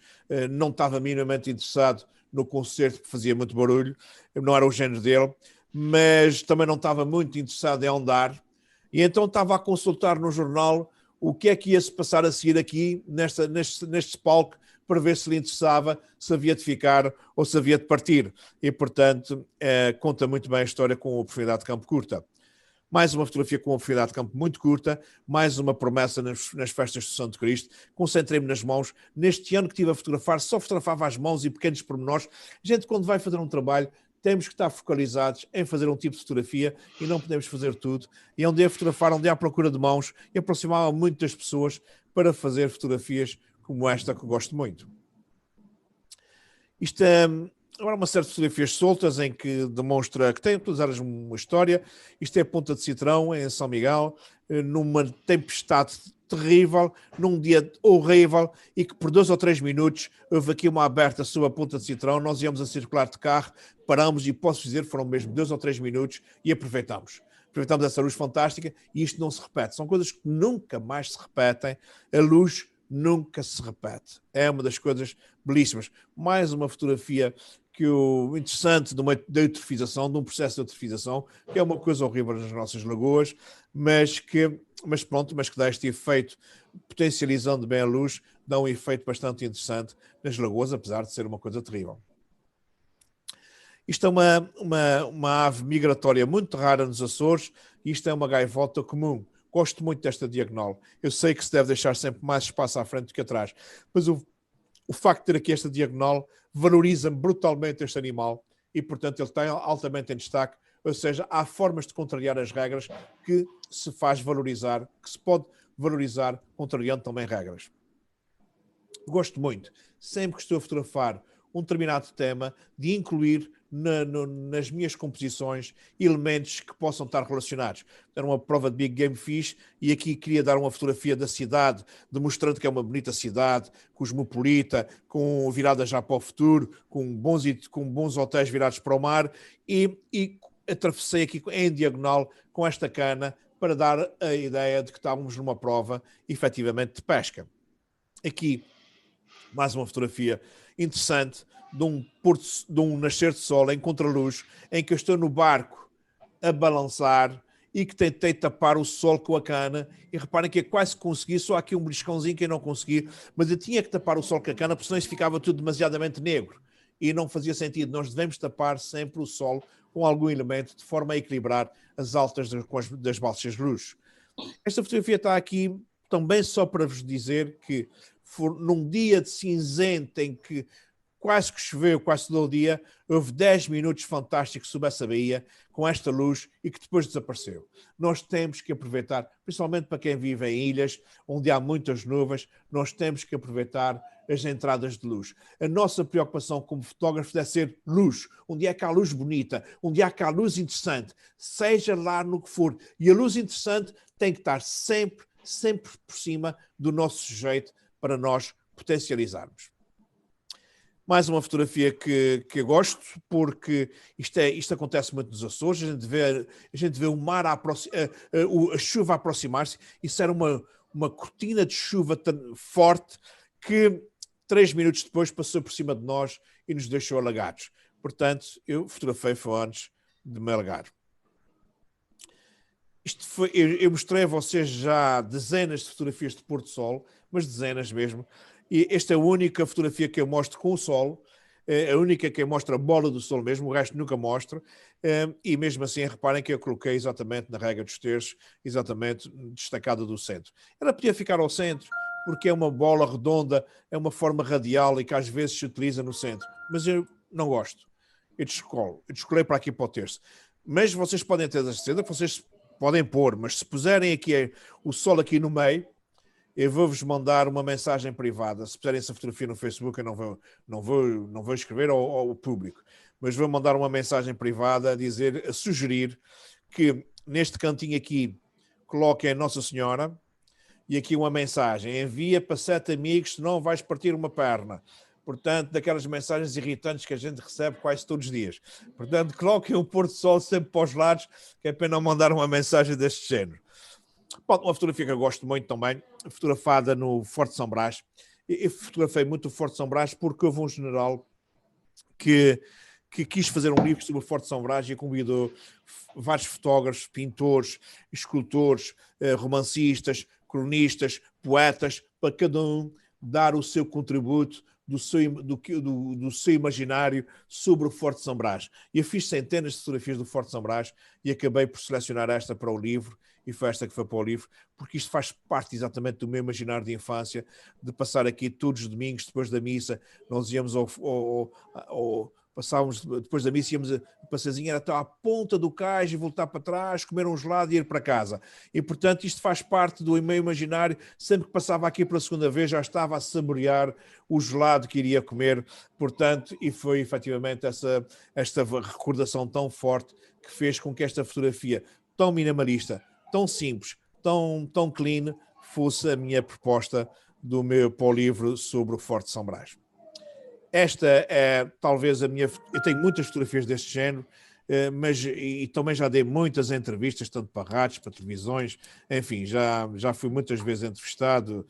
não estava minimamente interessado no concerto, porque fazia muito barulho, não era o género dele, mas também não estava muito interessado em andar, e então estava a consultar no jornal o que é que ia se passar a seguir aqui, neste palco, para ver se lhe interessava, se havia de ficar ou se havia de partir. E, portanto, conta muito bem a história com a profundidade de campo curta. Mais uma fotografia com uma profundidade de campo muito curta, mais uma promessa nas festas de Santo Cristo. Concentrei-me nas mãos. Neste ano que estive a fotografar, só fotografava as mãos e pequenos pormenores. Gente, quando vai fazer um trabalho, temos que estar focalizados em fazer um tipo de fotografia e não podemos fazer tudo. E onde é fotografar, onde é à procura de mãos, e aproximava muito das pessoas para fazer fotografias como esta, que eu gosto muito. Isto é agora uma série de fotografias soltas em que demonstra que tem todas elas uma história. Isto é Ponta de Citrão, em São Miguel, numa tempestade terrível, num dia horrível, e que por 2 ou 3 minutos houve aqui uma aberta sobre a Ponta de Citrão. Nós íamos a circular de carro, paramos e posso dizer, foram mesmo 2 ou 3 minutos e aproveitamos. Aproveitamos essa luz fantástica e isto não se repete. São coisas que nunca mais se repetem. A luz nunca se repete. É uma das coisas belíssimas. Mais uma fotografia interessante da eutrofização, de um processo de eutrofização, que é uma coisa horrível nas nossas lagoas, mas que dá este efeito, potencializando bem a luz, dá um efeito bastante interessante nas lagoas, apesar de ser uma coisa terrível. Isto é uma ave migratória muito rara nos Açores, e isto é uma gaivota comum. Gosto muito desta diagonal. Eu sei que se deve deixar sempre mais espaço à frente do que atrás, mas o facto de ter aqui esta diagonal valoriza brutalmente este animal e, portanto, ele está altamente em destaque. Ou seja, há formas de contrariar as regras que se faz valorizar, que se pode valorizar contrariando também regras. Gosto muito, sempre que estou a fotografar um determinado tema, de incluir nas minhas composições elementos que possam estar relacionados. Era uma prova de Big Game Fish e aqui queria dar uma fotografia da cidade, demonstrando que é uma bonita cidade, cosmopolita, com virada já para o futuro, com bons hotéis virados para o mar, e atravessei aqui em diagonal com esta cana para dar a ideia de que estávamos numa prova efetivamente de pesca. Aqui mais uma fotografia interessante de um nascer de sol em contraluz, em que eu estou no barco a balançar e que tentei tapar o sol com a cana, e reparem que eu quase consegui, só aqui um beliscãozinho que eu não consegui, mas eu tinha que tapar o sol com a cana, porque senão isso ficava tudo demasiadamente negro e não fazia sentido. Nós devemos tapar sempre o sol com algum elemento de forma a equilibrar as altas das balsas de luz. Esta fotografia está aqui também só para vos dizer que num dia de cinzento em que quase que choveu, quase todo o dia, houve 10 minutos fantásticos sob essa baía, com esta luz, e que depois desapareceu. Nós temos que aproveitar, principalmente para quem vive em ilhas, onde há muitas nuvens, nós temos que aproveitar as entradas de luz. A nossa preocupação como fotógrafo deve ser luz. Onde é que há luz bonita, onde é que há luz interessante, seja lá no que for. E a luz interessante tem que estar sempre por cima do nosso sujeito, para nós potencializarmos. Mais uma fotografia que eu gosto, porque isto acontece muito nos Açores, a gente vê o mar a chuva a aproximar-se, isso era uma cortina de chuva tão forte que 3 minutos depois passou por cima de nós e nos deixou alagados. Portanto, eu fotografei foi antes de me alagar. Eu mostrei a vocês já dezenas de fotografias de pôr do sol, mas dezenas mesmo. E esta é a única fotografia que eu mostro com o sol, a única que eu mostro a bola do sol mesmo, o resto nunca mostro. E mesmo assim, reparem que eu coloquei exatamente na rega dos terços, exatamente destacada do centro. Ela podia ficar ao centro, porque é uma bola redonda, é uma forma radial e que às vezes se utiliza no centro. Mas eu não gosto. Eu descolei para aqui para o terço. Mas vocês podem ter a certeza que vocês podem pôr, mas se puserem aqui o sol aqui no meio, eu vou-vos mandar uma mensagem privada. Se puserem essa fotografia no Facebook, eu não vou escrever ao público, mas vou mandar uma mensagem privada a sugerir que neste cantinho aqui coloquem a Nossa Senhora e aqui uma mensagem: envia para 7 amigos, senão vais partir uma perna. Portanto, daquelas mensagens irritantes que a gente recebe quase todos os dias. Portanto, coloquem o pôr do sol sempre para os lados, que é para não mandar uma mensagem deste género. Bom, uma fotografia que eu gosto muito também, fotografada no Forte São Brás. Eu fotografei muito o Forte São Brás porque houve um general que quis fazer um livro sobre o Forte São Brás e convidou vários fotógrafos, pintores, escultores, romancistas, cronistas, poetas, para cada um dar o seu contributo do seu imaginário sobre o Forte São Brás. Eu fiz centenas de fotografias do Forte São Brás e acabei por selecionar esta para o livro, e foi esta que foi para o livro, porque isto faz parte exatamente do meu imaginário de infância, de passar aqui todos os domingos, depois da missa, nós íamos passávamos depois da missa, íamos a passezinha até à ponta do cais e voltar para trás, comer um gelado e ir para casa. E, portanto, isto faz parte do meu imaginário. Sempre que passava aqui pela segunda vez, já estava a saborear o gelado que iria comer. Portanto, e foi efetivamente esta recordação tão forte que fez com que esta fotografia tão minimalista, tão simples, tão clean, fosse a minha proposta para o livro sobre o Forte São Brás. Esta é talvez a minha... Eu tenho muitas fotografias deste género, mas também já dei muitas entrevistas, tanto para rádios, para televisões, enfim, já fui muitas vezes entrevistado,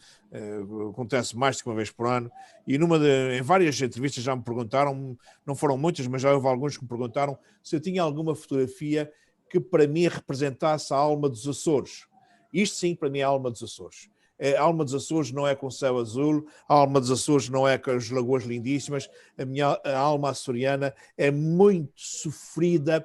acontece mais de uma vez por ano, e em várias entrevistas já me perguntaram, não foram muitas, mas já houve alguns que me perguntaram se eu tinha alguma fotografia que para mim representasse a alma dos Açores. Isto sim, para mim é a alma dos Açores. A alma dos Açores não é com céu azul, a alma dos Açores não é com as lagoas lindíssimas, a alma açoriana é muito sofrida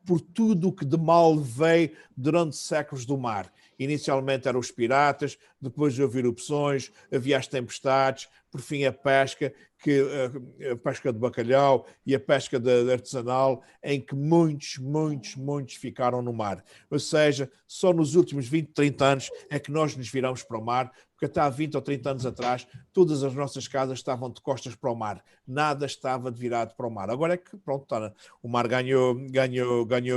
por tudo o que de mal veio durante séculos do mar. Inicialmente eram os piratas, depois houve erupções, havia as tempestades, por fim a pesca de bacalhau e a pesca artesanal, em que muitos ficaram no mar. Ou seja, só nos últimos 20, 30 anos é que nós nos viramos para o mar, porque até há 20 ou 30 anos atrás, todas as nossas casas estavam de costas para o mar. Nada estava virado para o mar. Agora é que, pronto, o mar ganhou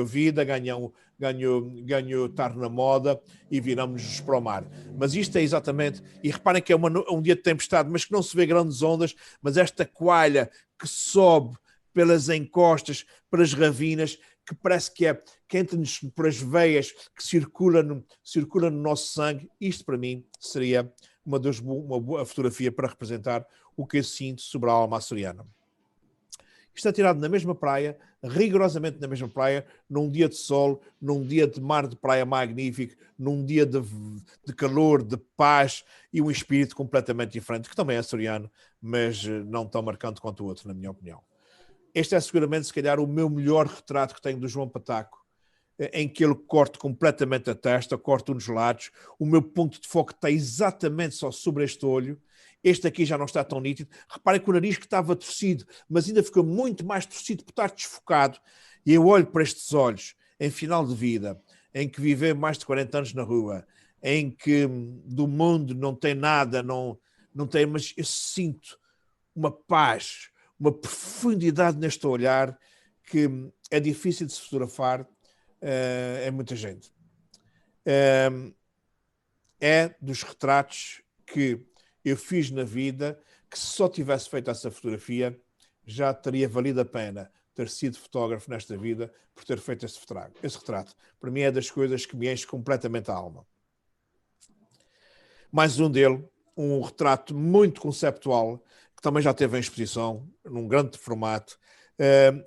vida, ganhou estar na moda e viramos-nos para o mar. Mas isto é exatamente... E reparem que é um dia de tempestade, mas que não se vê grandes ondas, mas esta coalha que sobe pelas encostas, pelas ravinas, que parece que entra-nos por as veias, que circula no nosso sangue. Isto, para mim, seria uma boa fotografia para representar o que eu sinto sobre a alma açoriana. Isto é tirado na mesma praia, rigorosamente na mesma praia, num dia de sol, num dia de mar de praia magnífico, num dia de calor, de paz e um espírito completamente diferente, que também é açoriano, mas não tão marcante quanto o outro, na minha opinião. Este é seguramente, se calhar, o meu melhor retrato que tenho do João Pataco, em que ele corta completamente a testa, corta uns lados. O meu ponto de foco está exatamente só sobre este olho. Este aqui já não está tão nítido. Reparem que o nariz que estava torcido, mas ainda ficou muito mais torcido por estar desfocado. E eu olho para estes olhos, em final de vida, em que viveu mais de 40 anos na rua, em que do mundo não tem nada, não tem, mas eu sinto uma paz, uma profundidade neste olhar que é difícil de se fotografar em muita gente. É dos retratos que eu fiz na vida que se só tivesse feito essa fotografia, já teria valido a pena ter sido fotógrafo nesta vida por ter feito esse retrato. Para mim é das coisas que me enche completamente a alma. Mais um dele, um retrato muito conceptual, que também já teve em exposição, num grande formato,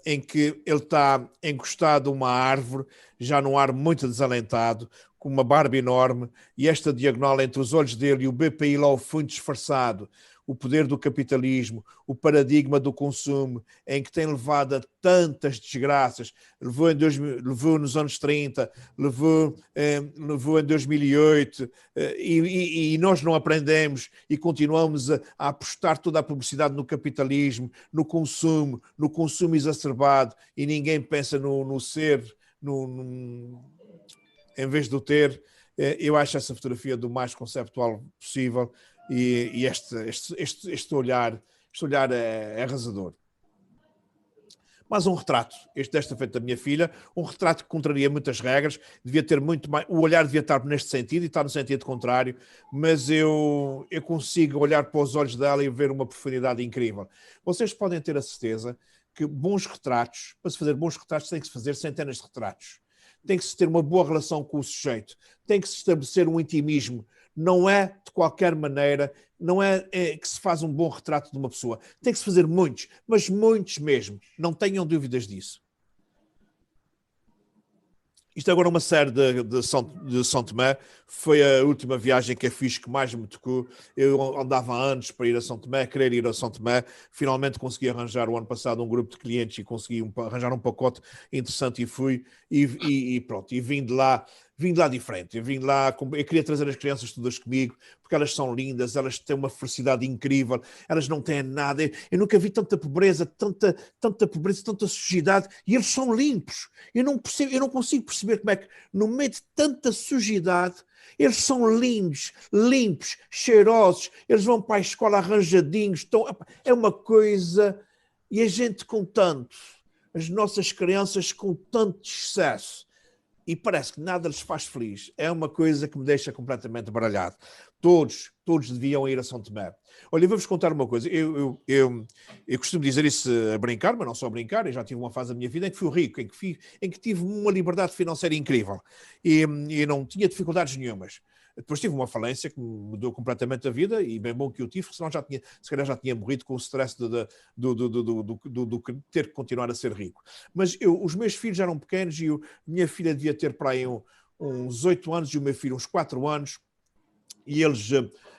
em que ele está encostado a uma árvore, já num ar muito desalentado, com uma barba enorme, e esta diagonal entre os olhos dele e o BPI lá ao fundo disfarçado, o poder do capitalismo, o paradigma do consumo, em que tem levado a tantas desgraças, levou nos anos 30, levou em 2008, e nós não aprendemos e continuamos a apostar toda a publicidade no capitalismo, no consumo exacerbado, e ninguém pensa no ser, em vez do ter. Eu acho essa fotografia do mais conceptual possível, e este olhar é arrasador. Mas um retrato, desta feita da minha filha, um retrato que contraria muitas regras, devia ter muito mais, o olhar devia estar neste sentido, e está no sentido contrário, mas eu consigo olhar para os olhos dela e ver uma profundidade incrível. Vocês podem ter a certeza que bons retratos, para se fazer bons retratos, tem que se fazer centenas de retratos. Tem que se ter uma boa relação com o sujeito, tem que se estabelecer um intimismo. Não é de qualquer maneira, não é que se faz um bom retrato de uma pessoa. Tem que se fazer muitos, mas muitos mesmo. Não tenham dúvidas disso. Isto agora é uma série de São Tomé. Foi a última viagem que eu fiz que mais me tocou. Eu andava há anos para ir a São Tomé, querer ir a São Tomé. Finalmente consegui arranjar o ano passado um grupo de clientes e consegui arranjar um pacote interessante, e fui. E pronto, e vim de lá diferente. Eu queria trazer as crianças todas comigo, porque elas são lindas, elas têm uma felicidade incrível, elas não têm nada. Eu nunca vi tanta pobreza, tanta pobreza, tanta sujidade, e eles são limpos. Eu não consigo perceber como é que, no meio de tanta sujidade, eles são lindos, limpos, cheirosos, eles vão para a escola arranjadinhos, é uma coisa. E a gente com tanto, as nossas crianças com tanto excesso, e parece que nada lhes faz feliz. É uma coisa que me deixa completamente baralhado. Todos deviam ir a São Tomé. Olha, vou-vos contar uma coisa. Eu costumo dizer isso a brincar, mas não só a brincar. Eu já tive uma fase da minha vida em que fui rico, em que tive uma liberdade financeira incrível e não tinha dificuldades nenhumas. Depois tive uma falência que me mudou completamente a vida, e bem bom que eu tive, senão se calhar já tinha morrido com o stress do ter que continuar a ser rico. Mas os meus filhos eram pequenos, e minha filha devia ter para aí uns 8 anos e o meu filho uns 4 anos, e eles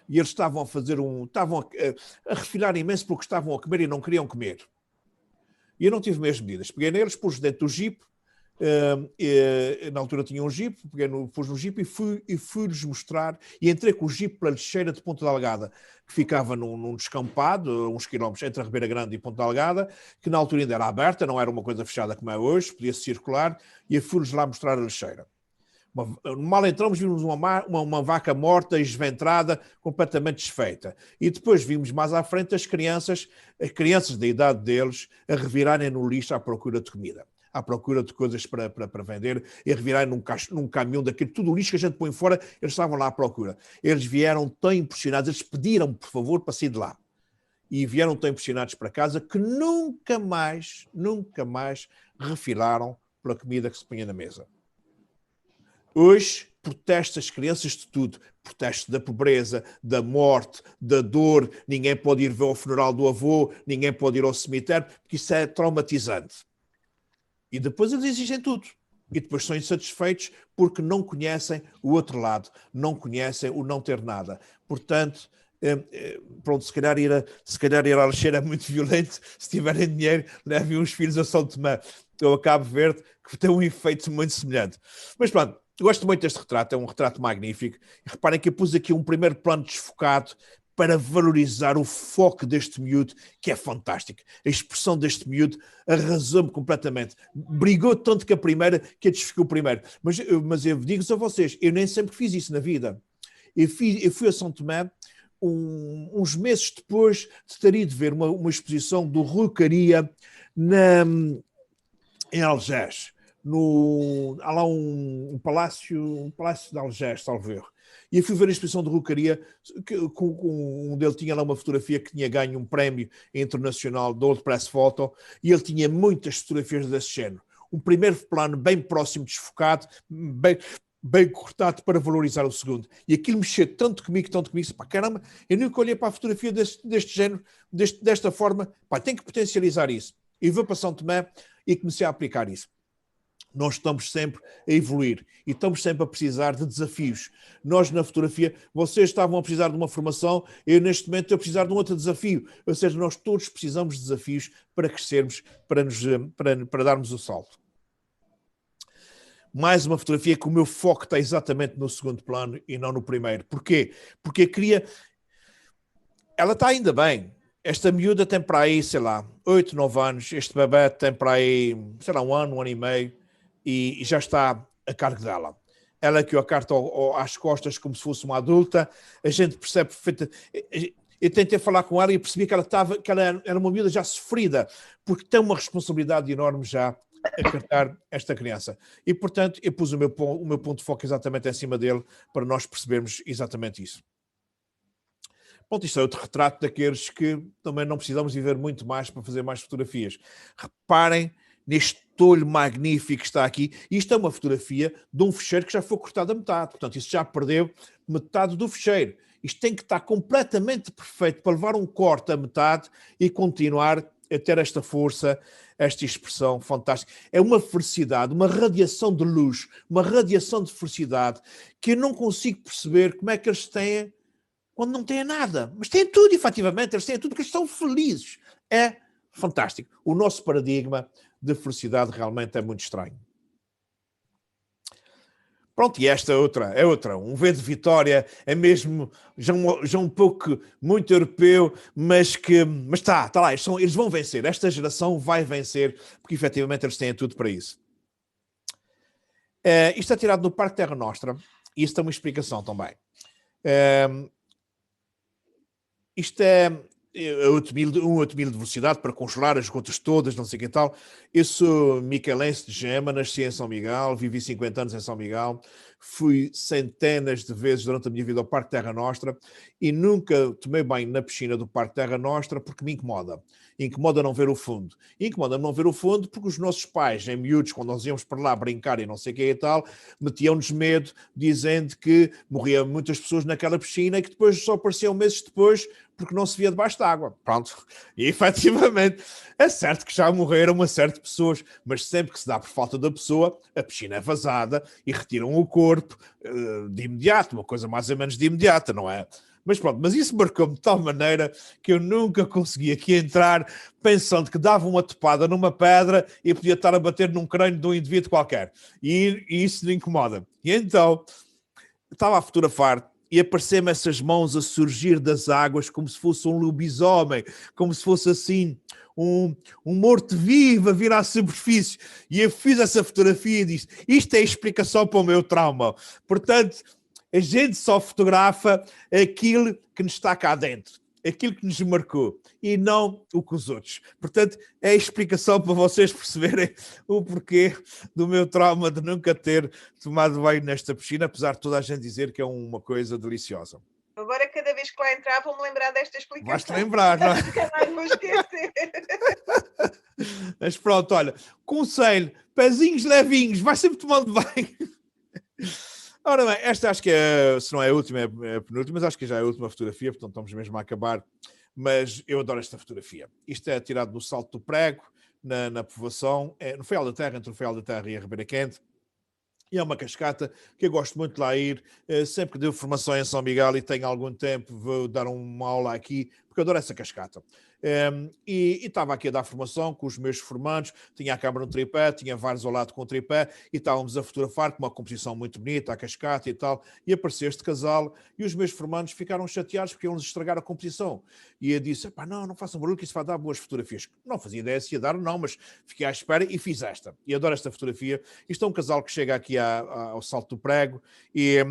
estavam a refilar imenso porque estavam a comer e não queriam comer. E eu não tive meias medidas. Peguei neles, pus dentro do Jeep. Na altura tinha um Jeep, pus no Jeep e fui-lhes mostrar, e entrei com o Jeep pela lixeira de Ponta Delgada, que ficava num descampado, uns quilómetros entre a Ribeira Grande e Ponta Delgada, que na altura ainda era aberta, não era uma coisa fechada como é hoje, podia-se circular, e fui-lhes lá mostrar a lixeira. Mal entramos, vimos uma vaca morta, esventrada, completamente desfeita. E depois vimos mais à frente as crianças da idade deles, a revirarem no lixo à procura de comida, à procura de coisas para vender, e a revirarem num caminhão daquele, tudo o lixo que a gente põe fora, eles estavam lá à procura. Eles vieram tão impressionados, eles pediram, por favor, para sair de lá. E vieram tão impressionados para casa que nunca mais refilaram pela comida que se punha na mesa. Hoje, protesto as crianças de tudo. Protesto da pobreza, da morte, da dor. Ninguém pode ir ver o funeral do avô, ninguém pode ir ao cemitério, porque isso é traumatizante. E depois eles exigem tudo. E depois são insatisfeitos porque não conhecem o outro lado, não conhecem o não ter nada. Portanto, pronto, se calhar ir à lixeira é muito violento. Se tiverem dinheiro, levem os filhos a São Tomé, ou a Cabo Verde, que tem um efeito muito semelhante. Mas pronto, eu gosto muito deste retrato, é um retrato magnífico. E reparem que eu pus aqui um primeiro plano desfocado para valorizar o foco deste miúdo, que é fantástico. A expressão deste miúdo arrasou-me completamente. Brigou tanto que a primeira, que eu desfoquei o primeiro. Mas eu digo-vos a vocês, eu nem sempre fiz isso na vida. Eu fui a São Tomé uns meses depois de ter ido ver uma exposição do Rui Caria em Algés. Há lá um palácio de Algés, salvo erro. E eu fui ver a exposição de Roucaria, onde ele tinha lá uma fotografia que tinha ganho um prémio internacional do Old Press Photo, e ele tinha muitas fotografias desse género. Um primeiro plano bem próximo, desfocado, bem cortado para valorizar o segundo. E aquilo mexeu tanto comigo, pá, caramba, eu nunca olhei para a fotografia deste género, desta forma, pá, tenho que potencializar isso. E vou para São Tomé e comecei a aplicar isso. Nós estamos sempre a evoluir e estamos sempre a precisar de desafios. Nós, na fotografia, vocês estavam a precisar de uma formação, eu, neste momento, estou a precisar de um outro desafio. Ou seja, nós todos precisamos de desafios para crescermos, para darmos o salto. Mais uma fotografia que o meu foco está exatamente no segundo plano e não no primeiro. Porquê? Porque eu queria... Ela está ainda bem. Esta miúda tem para aí, sei lá, 8, 9 anos. Este bebê tem para aí, sei lá, um ano e meio. E já está a cargo dela. Ela que o acarta às costas como se fosse uma adulta. A gente percebe perfeitamente. Eu tentei falar com ela e percebi que ela era uma miúda já sofrida, porque tem uma responsabilidade enorme já a carregar esta criança. E, portanto, eu pus o meu ponto de foco exatamente em cima dele para nós percebermos exatamente isso. Pronto, isto é outro retrato daqueles que também não precisamos viver muito mais para fazer mais fotografias. Reparem neste tolho magnífico que está aqui. Isto é uma fotografia de um fecheiro que já foi cortado a metade. Portanto, isso já perdeu metade do fecheiro. Isto tem que estar completamente perfeito para levar um corte a metade e continuar a ter esta força, esta expressão fantástica. É uma felicidade, uma radiação de luz, uma radiação de felicidade que eu não consigo perceber como é que eles têm quando não têm nada. Mas têm tudo, efetivamente, eles têm tudo porque eles estão felizes. É fantástico. O nosso paradigma de felicidade realmente é muito estranho. Pronto, e esta é outra. Um V de Vitória é mesmo já um pouco muito europeu, mas está lá, eles vão vencer. Esta geração vai vencer, porque efetivamente eles têm tudo para isso. Isto é tirado no Parque Terra Nostra, e isso tem uma explicação também. Isto é um 8000 de velocidade para congelar as gotas todas, não sei o que tal. Eu sou micaelense de Gema, nasci em São Miguel, vivi 50 anos em São Miguel, fui centenas de vezes durante a minha vida ao Parque Terra Nostra e nunca tomei banho na piscina do Parque Terra Nostra porque me incomoda. Incomoda não ver o fundo. Incomoda não ver o fundo porque os nossos pais, em miúdos, quando nós íamos para lá brincar e não sei o que e tal, metiam-nos medo, dizendo que morriam muitas pessoas naquela piscina e que depois só apareciam meses depois porque não se via debaixo d'água. Pronto. E, efetivamente, é certo que já morreram uma série de pessoas, mas sempre que se dá por falta da pessoa, a piscina é vazada e retiram o corpo de imediato, uma coisa mais ou menos de imediata, não é? Mas pronto, mas isso marcou-me de tal maneira que eu nunca consegui aqui entrar pensando que dava uma topada numa pedra e podia estar a bater num crânio de um indivíduo qualquer. E isso me incomoda. E então, estava a fotografar e apareceram-me essas mãos a surgir das águas como se fosse um lobisomem, como se fosse assim um morto-vivo a vir à superfície. E eu fiz essa fotografia e disse, isto é a explicação para o meu trauma. Portanto, a gente só fotografa aquilo que nos está cá dentro, aquilo que nos marcou, e não o que os outros. Portanto, é a explicação para vocês perceberem o porquê do meu trauma de nunca ter tomado banho nesta piscina, apesar de toda a gente dizer que é uma coisa deliciosa. Agora, cada vez que lá entrar, vou-me lembrar desta explicação. Vais-te lembrar, não é? Nunca mais vou esquecer. Mas pronto, olha, conselho, pezinhos levinhos, vai sempre tomando banho. Ora bem, esta acho que é, se não é a última, é a penúltima, mas acho que já é a última fotografia, portanto estamos mesmo a acabar. Mas eu adoro esta fotografia. Isto é tirado do Salto do Prego, na povoação, no Faial da Terra, entre o Faial da Terra e a Ribeira Quente. E é uma cascata que eu gosto muito de lá ir. Sempre que deu formação em São Miguel e tenho algum tempo, vou dar uma aula aqui, porque eu adoro essa cascata. E estava aqui a dar formação com os meus formandos, tinha a câmara no tripé, tinha vários ao lado com o tripé, e estávamos a fotografar com uma composição muito bonita, a cascata e tal, e apareceu este casal, e os meus formandos ficaram chateados porque iam-lhes estragar a composição. E eu disse, não façam barulho que isso vai dar boas fotografias. Não fazia ideia se ia dar ou não, mas fiquei à espera e fiz esta. E adoro esta fotografia. Isto é um casal que chega aqui ao Salto do Prego, e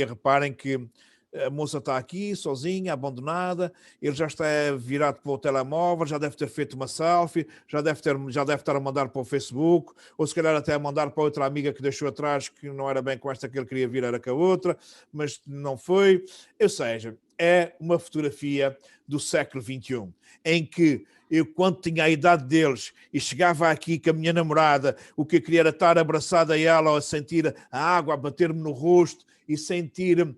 reparem que a moça está aqui, sozinha, abandonada, ele já está virado para o telemóvel, já deve ter feito uma selfie, já deve estar a mandar para o Facebook, ou se calhar até a mandar para outra amiga que deixou atrás, que não era bem com esta que ele queria vir, era com a outra, mas não foi. Ou seja, é uma fotografia do século XXI, em que eu, quando tinha a idade deles e chegava aqui com a minha namorada, o que eu queria era estar abraçada a ela, a sentir a água a bater-me no rosto e sentir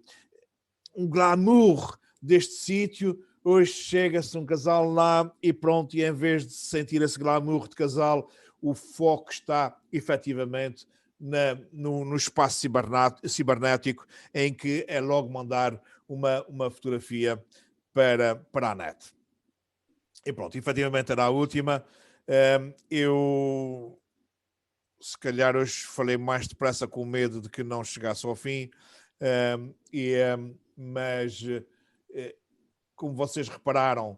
um glamour deste sítio. Hoje chega-se um casal lá e pronto, e em vez de sentir esse glamour de casal, o foco está efetivamente no espaço cibernético, em que é logo mandar uma fotografia para a net. E pronto, efetivamente era a última. Eu, se calhar, hoje falei mais depressa com medo de que não chegasse ao fim, mas, como vocês repararam,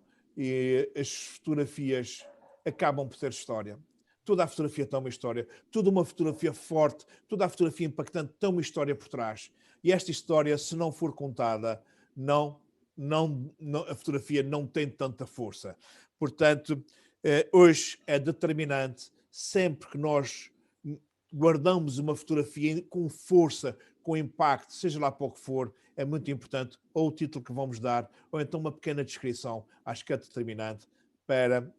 as fotografias acabam por ter história. Toda a fotografia tem uma história, toda uma fotografia forte, toda a fotografia impactante tem uma história por trás. E esta história, se não for contada, a fotografia não tem tanta força. Portanto, hoje é determinante, sempre que nós guardamos uma fotografia com força, com impacto, seja lá para o que for, é muito importante, ou o título que vamos dar, ou então uma pequena descrição, acho que é determinante para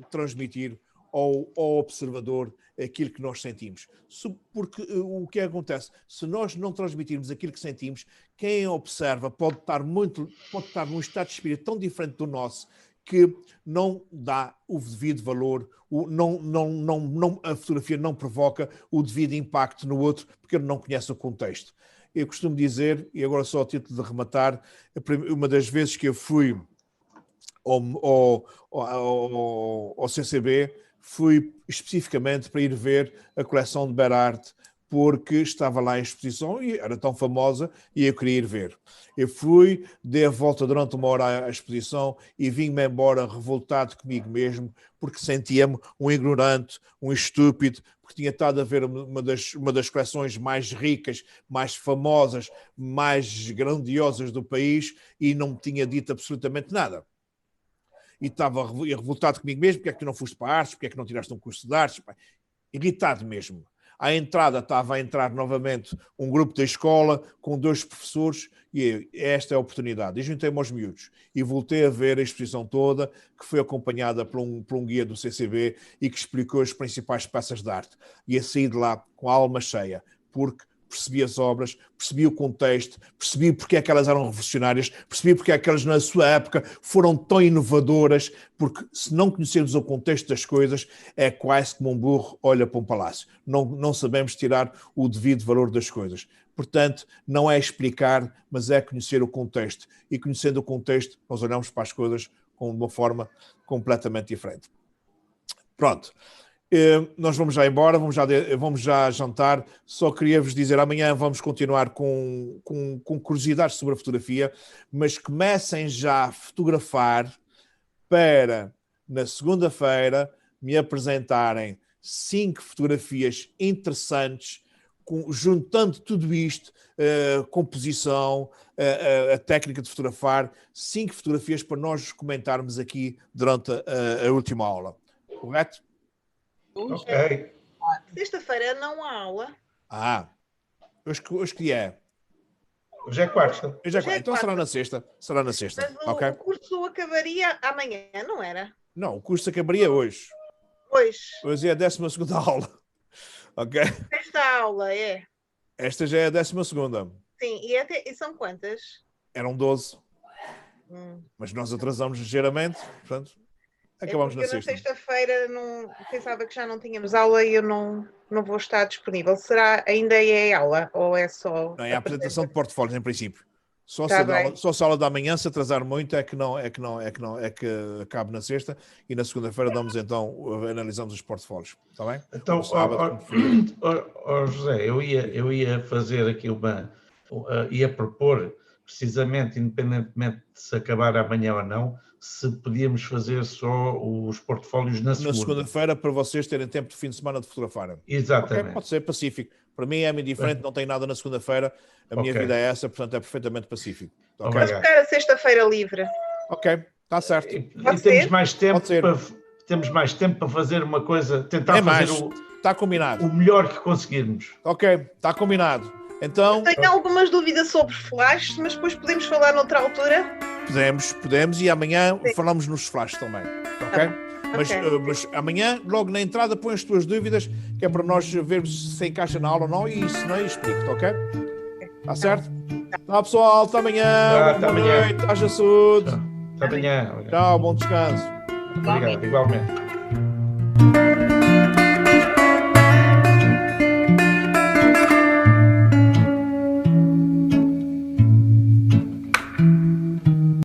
transmitir ao observador aquilo que nós sentimos. Porque o que acontece? Se nós não transmitirmos aquilo que sentimos, quem observa pode estar num estado de espírito tão diferente do nosso que não dá o devido valor, a fotografia não provoca o devido impacto no outro, porque ele não conhece o contexto. Eu costumo dizer, e agora só a título de rematar, uma das vezes que eu fui ao CCB, fui especificamente para ir ver a coleção de Berard, porque estava lá em exposição e era tão famosa e eu queria ir ver. Eu fui, dei a volta durante uma hora à exposição e vim-me embora revoltado comigo mesmo, porque sentia-me um ignorante, um estúpido, porque tinha estado a ver uma das coleções mais ricas, mais famosas, mais grandiosas do país e não me tinha dito absolutamente nada. E estava revoltado comigo mesmo, porque é que tu não foste para artes, porque é que não tiraste um curso de artes, irritado mesmo. À entrada estava a entrar novamente um grupo da escola com 2 professores e esta é a oportunidade. E juntei-me aos miúdos e voltei a ver a exposição toda, que foi acompanhada por um guia do CCB e que explicou as principais peças de arte. E a sair de lá com a alma cheia, porque percebi as obras, percebi o contexto, percebi porque é que elas eram revolucionárias, percebi porque é que elas na sua época foram tão inovadoras, porque se não conhecermos o contexto das coisas, é quase como um burro olha para um palácio. Não sabemos tirar o devido valor das coisas. Portanto, não é explicar, mas é conhecer o contexto. E conhecendo o contexto, nós olhamos para as coisas de uma forma completamente diferente. Pronto. Nós vamos já embora, vamos já jantar. Só queria vos dizer, amanhã vamos continuar com curiosidades sobre a fotografia, mas comecem já a fotografar para, na segunda-feira, me apresentarem 5 fotografias interessantes, juntando tudo isto, composição, a técnica de fotografar, 5 fotografias para nós comentarmos aqui durante a última aula. Correto? Ok. Sexta-feira não há aula. Hoje que é? Hoje é quarta. Então será na sexta. Mas Ok? o curso acabaria amanhã, não era? Não, o curso acabaria hoje. Hoje é a 12ª aula. Ok? Esta aula é. Esta já é a 12ª. Sim, e são quantas? Eram 12. Mas nós atrasamos ligeiramente, portanto, acabamos na sexta. Na sexta-feira pensava que já não tínhamos aula e eu não vou estar disponível. Será ainda é aula ou é só... Não, é a apresentação de portfólios, em princípio. Só Tá se a aula da manhã, se atrasar muito, é que acabe na sexta e na segunda-feira analisamos os portfólios. Está bem? Então, José, eu ia fazer aqui ia propor, precisamente, independentemente de se acabar amanhã ou não, se podíamos fazer só os portfólios na segunda. Na segunda-feira, para vocês terem tempo de fim de semana de fotografarem. Exatamente. Okay, pode ser pacífico. Para mim é-me indiferente, não tenho nada na segunda-feira. A minha vida é essa, portanto é perfeitamente pacífico. Ok, Vamos ficar a sexta-feira livre. ok, está certo. E Pode temos ser? mais tempo Pode ser. temos mais tempo para fazer uma coisa, tentar É fazer mais, está combinado. o melhor que conseguirmos. Ok, está combinado. Então, Tenho algumas dúvidas sobre flash, mas depois podemos falar noutra altura. podemos, e amanhã Sim. falamos nos flash também, ok? Mas, Ok. mas amanhã, logo na entrada, põe as tuas dúvidas, que é para nós vermos se encaixa na aula ou não, e se não, eu explico-te, ok? Está certo? Tá, pessoal, até amanhã. Até Boa amanhã. noite, haja saúde. Até amanhã. Tchau, bom descanso. Obrigado, igualmente.